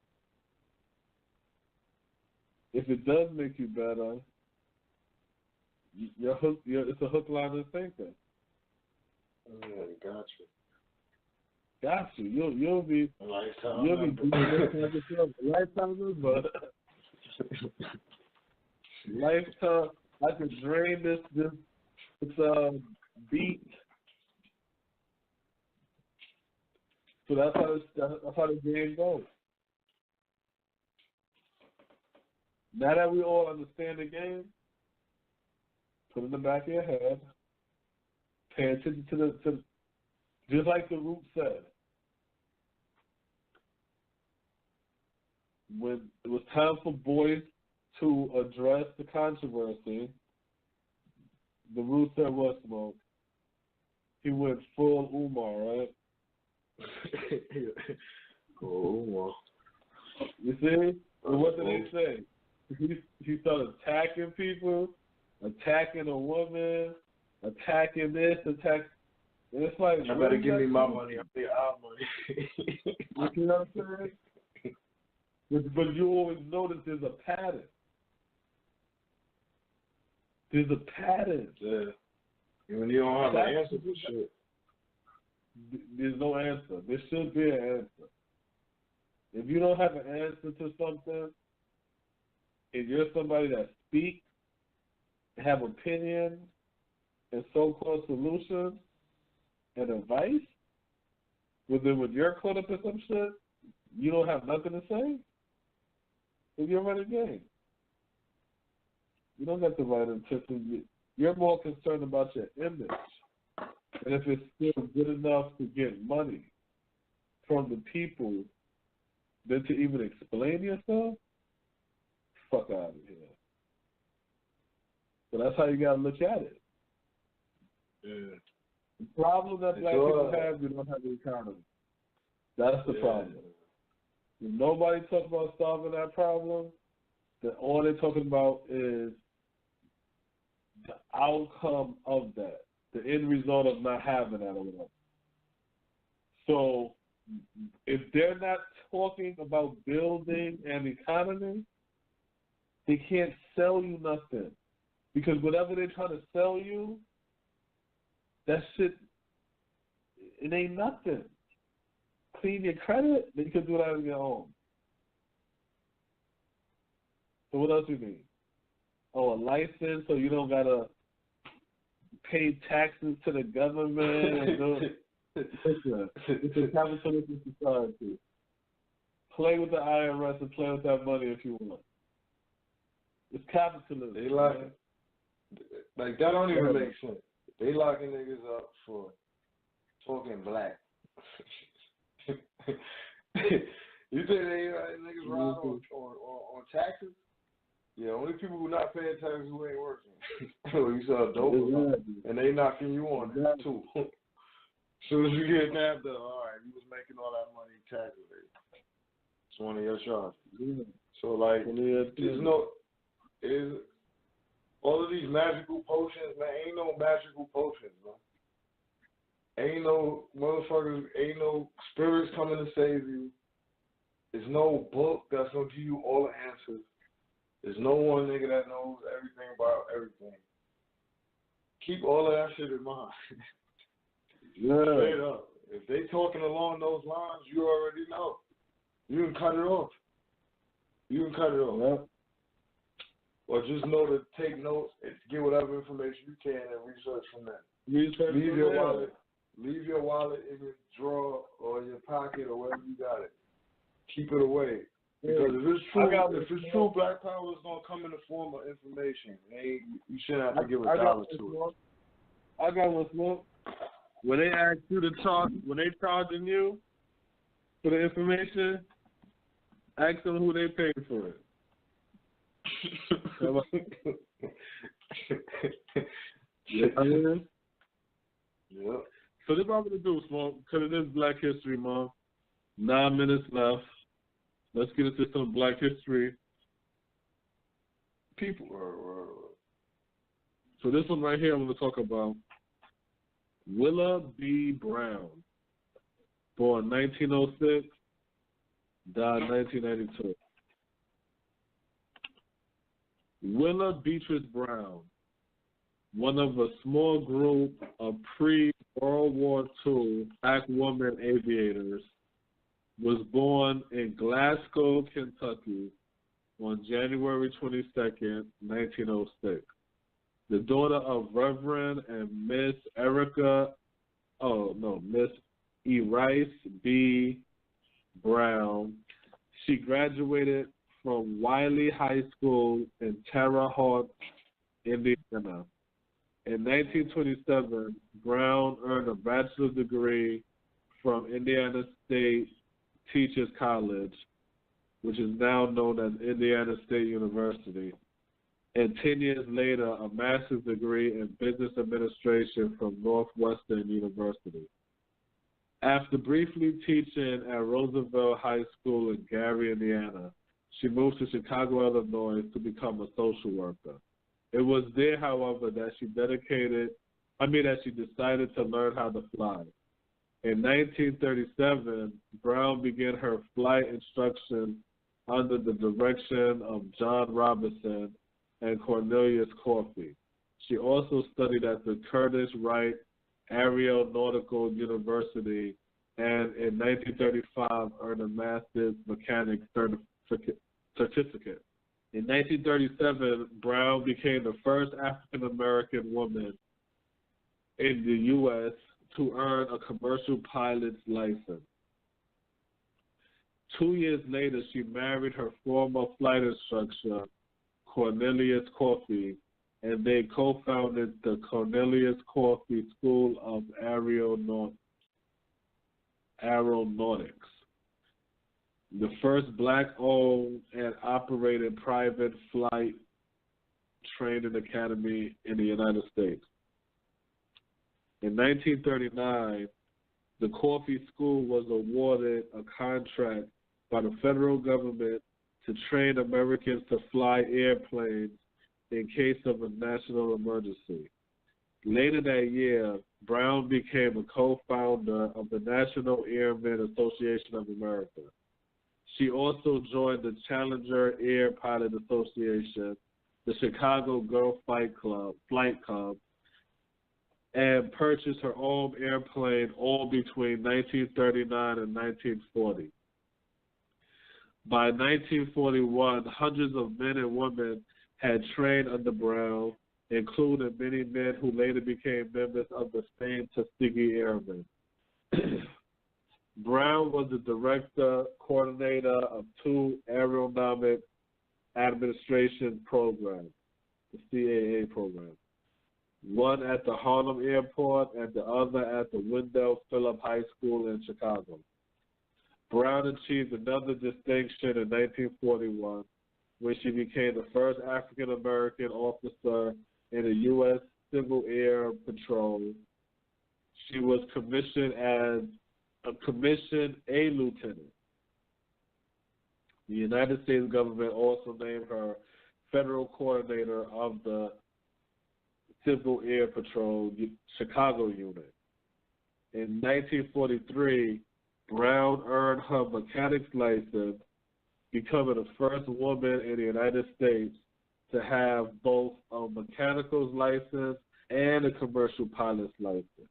If it does make you better, it's a hook, line, and sinker. Yeah, got you. Got you. You'll be lifetime, but lifetime. I could drain this beat. So that's how the game goes. Now that we all understand the game, put it in the back of your head. Pay attention to just like the root said. When it was time for boys to address the controversy, the root said what, Smoke? He went full Umar, right? Full Umar. You see? And what did they say? He started attacking people, attacking a woman, attacking this, and it's like, you better give me my money. I'll pay our money. You know what I'm saying? But you always notice there's a pattern. There's a pattern. Yeah. When you don't have an answer for shit. There's no answer. There should be an answer. If you don't have an answer to something, and you're somebody that speaks, have opinions, and so-called solutions and advice, but then when you're caught up in some shit, you don't have nothing to say, then you're running game. You don't got the right intention. You're more concerned about your image. And if it's still good enough to get money from the people than to even explain yourself, fuck out of here. So that's how you got to look at it. Yeah. The problem that black people have, we don't have the economy. That's the problem. If nobody talks about solving that problem, then all they're talking about is the outcome of that, the end result of not having that or whatever. So if they're not talking about building an economy, they can't sell you nothing Because whatever they're trying to sell you, that shit, it ain't nothing. Clean your credit, then you can do that on your own. So what else you need? Oh, a license so you don't gotta pay taxes to the government. And it's a capitalistic society. Play with the IRS and play with that money if you want. It's capitalism. They locking, like that don't even make sense. They locking niggas up for talking black. You think they niggas ride on taxes? Yeah, only people who not paying taxes who ain't working. You sell dope and they knocking you on it too. Soon as you get nabbed up, all right, you was making all that money tax related. It's one of your charges. Yeah. So like, there's no, is all of these magical potions, man. Ain't no magical potions, man. Ain't no motherfuckers. Ain't no spirits coming to save you. There's no book that's gonna give you all the answers. There's no one nigga that knows everything about everything. Keep all of that shit in mind. Yeah. Straight up. If they talking along those lines, you already know. You can cut it off. Yeah. Or just know to take notes and get whatever information you can and research from that. Leave your wallet in your drawer or your pocket or wherever you got it. Keep it away. Because if it's true, Black Power is gonna come in the form of information. You shouldn't have to give $1 to it. I got one smoke. When they ask you to charge, when they charging you for the information, ask them who they paying for it. Yeah. So this is what I'm gonna do, Smoke, because it is Black History Month. 9 minutes left. Let's get into some Black history. People. So this one right here, I'm going to talk about Willa B. Brown, born 1906, died 1992. Willa Beatrice Brown, one of a small group of pre-World War II black woman aviators, was born in Glasgow, Kentucky on January 22nd, 1906. The daughter of Reverend and Miss Miss Erice B. Brown. She graduated from Wiley High School in Terre Haute, Indiana. In 1927, Brown earned a bachelor's degree from Indiana State Teachers College, which is now known as Indiana State University, and 10 years later, a master's degree in business administration from Northwestern University. After briefly teaching at Roosevelt High School in Gary, Indiana, she moved to Chicago, Illinois to become a social worker. It was there, however, that she decided to learn how to fly. In 1937, Brown began her flight instruction under the direction of John Robinson and Cornelius Coffey. She also studied at the Curtis Wright Aeronautical University and in 1935 earned a master's mechanics certificate. In 1937, Brown became the first African-American woman in the U.S. to earn a commercial pilot's license. 2 years later, she married her former flight instructor, Cornelius Coffey, and they co-founded the Cornelius Coffey School of Aeronautics, the first black-owned and operated private flight training academy in the United States. In 1939, the Coffey School was awarded a contract by the federal government to train Americans to fly airplanes in case of a national emergency. Later that year, Brown became a co-founder of the National Airmen Association of America. She also joined the Challenger Air Pilot Association, the Chicago Girl Flight Club, and purchased her own airplane all between 1939 and 1940. By 1941, hundreds of men and women had trained under Brown, including many men who later became members of the same Tuskegee Airmen. Brown was the director, coordinator of two aeronautics administration programs, the CAA program, one at the Harlem Airport and the other at the Wendell Phillips High School in Chicago. Brown achieved another distinction in 1941 when she became the first African-American officer in the U.S. Civil Air Patrol. She was commissioned a lieutenant. The United States government also named her federal coordinator of the Civil Air Patrol Chicago unit. In 1943, Brown earned her mechanic's license, becoming the first woman in the United States to have both a mechanical's license and a commercial pilot's license.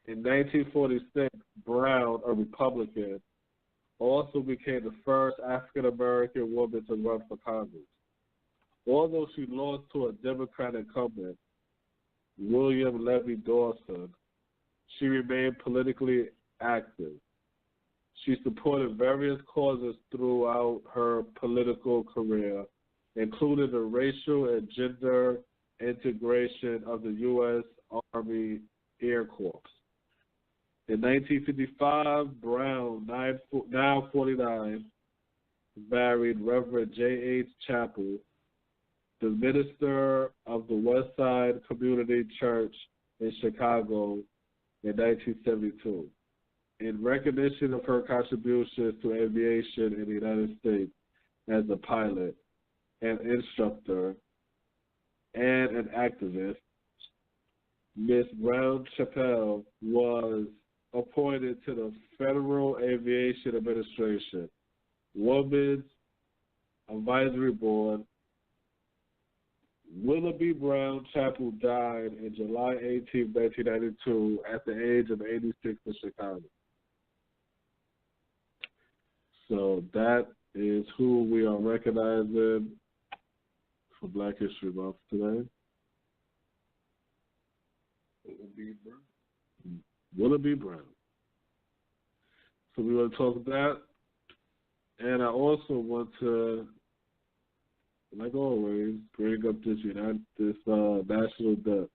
In 1946, Brown, a Republican, also became the first African-American woman to run for Congress. Although she lost to a Democrat incumbent, William Levy Dawson, she remained politically active. She supported various causes throughout her political career, including the racial and gender integration of the U.S. Army Air Corps. In 1955, Brown, now 49, married Reverend J.H. Chappell, the minister of the West Side Community Church in Chicago in 1972. In recognition of her contributions to aviation in the United States as a pilot, an instructor, and an activist, Miss Brown Chappell was appointed to the Federal Aviation Administration Women's Advisory Board. Willoughby Brown Chappell died on July 18, 1992, at the age of 86 in Chicago. So that is who we are recognizing for Black History Month today. Willoughby Brown. So we want to talk about that. And I also want to, like always, bring up this national debt.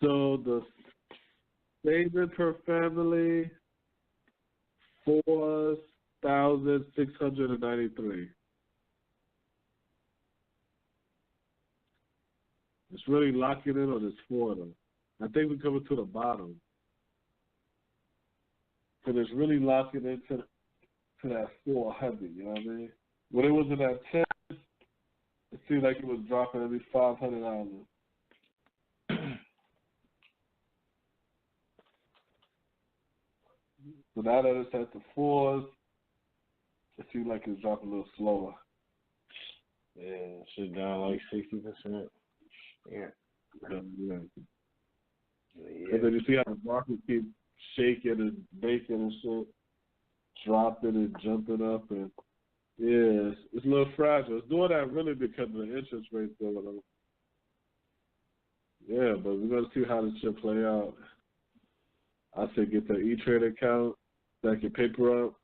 So the statement per family, 4,693. It's really locking in on this 4 though. I think we're coming to the bottom. But it's really locking into that 4 heavy, you know what I mean? When it was in that 10, it seemed like it was dropping every $500. So now that it's at the 4s, it seems like it's dropping a little slower. Yeah, shit down like 60%. Yeah. Yeah. And then you see how the market keeps shaking and baking and shit, dropping and jumping up, and yeah, it's a little fragile. It's doing that really because of the interest rates going on. Yeah, but we're gonna see how this shit play out. I say get that E-Trade account, stack your paper up,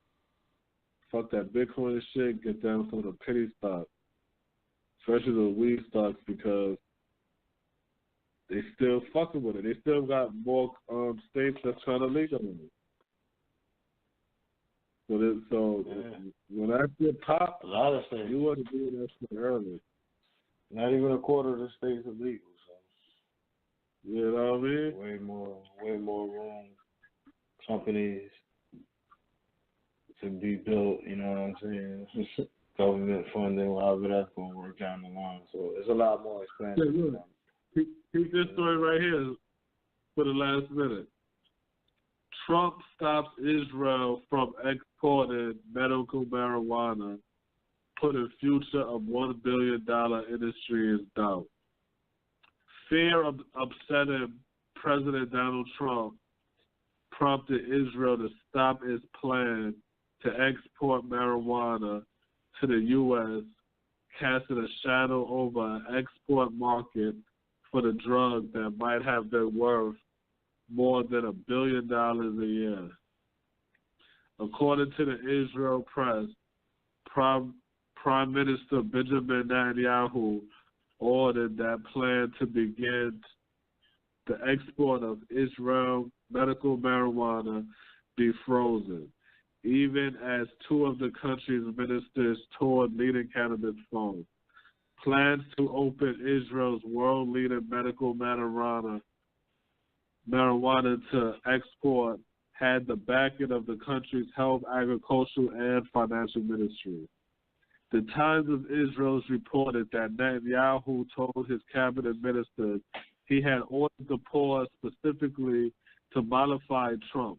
fuck that Bitcoin and shit, get down some of the penny stocks, especially the weed stocks, because they still fucking with it. They still got more states that's trying to legalize it. So when that shit pop, a lot of states, you want to do that shit early. Not even a quarter of the states are legal. So you know what I mean? Way more room, companies to be built. You know what I'm saying? Government funding, however that's going to work down the line. So it's a lot more expensive. Yeah. Keep this story right here for the last minute. Trump stops Israel from exporting medical marijuana, putting future of $1 billion industry in doubt. Fear of upsetting President Donald Trump prompted Israel to stop its plan to export marijuana to the U.S., casting a shadow over an export market for the drug that might have been worth more than $1 billion a year. According to the Israel press, Prime Minister Benjamin Netanyahu ordered that plan to begin the export of Israel medical marijuana be frozen, even as two of the country's ministers toured leading cannabis farms. Plans to open Israel's world-leading medical marijuana to export had the backing of the country's health, agricultural, and financial ministry. The Times of Israel reported that Netanyahu told his cabinet ministers he had ordered the pause specifically to mollify Trump,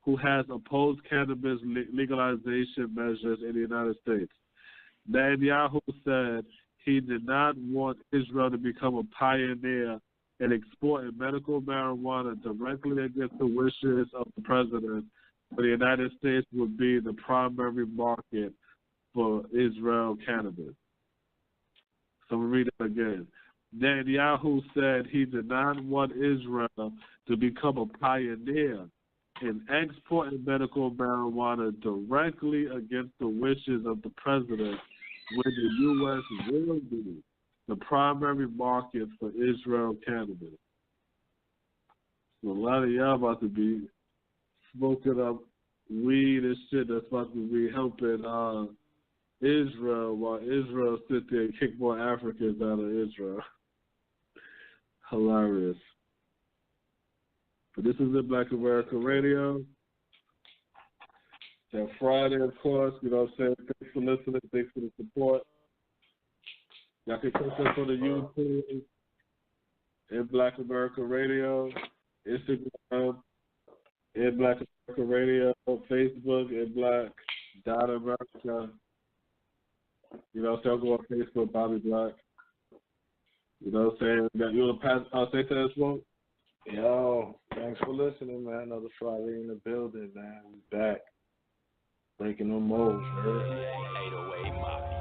who has opposed cannabis legalization measures in the United States. Netanyahu said he did not want Israel to become a pioneer in exporting medical marijuana directly against the wishes of the president, but the United States would be the primary market for Israel cannabis. So I'm going to read it again. Netanyahu said he did not want Israel to become a pioneer in exporting medical marijuana directly against the wishes of the president, when the U.S. will be the primary market for Israel cannabis. So a lot of y'all about to be smoking up weed and shit that's about to be helping Israel, while Israel sit there and kick more Africans out of Israel. Hilarious. But this is in Black America Radio. And Friday, of course, you know what I'm saying? Thanks for listening. Thanks for the support. Y'all can catch us on the YouTube in Black America Radio, Instagram in Black America Radio, Facebook in Black.America. You know what I'm saying? I'll go on Facebook, Bobby Black. You know what I'm saying? You want to pass, say to us, Smoke? Yo, thanks for listening, man. Another Friday in the building, man. We back. Breaking them molds, man. 808 Mafia.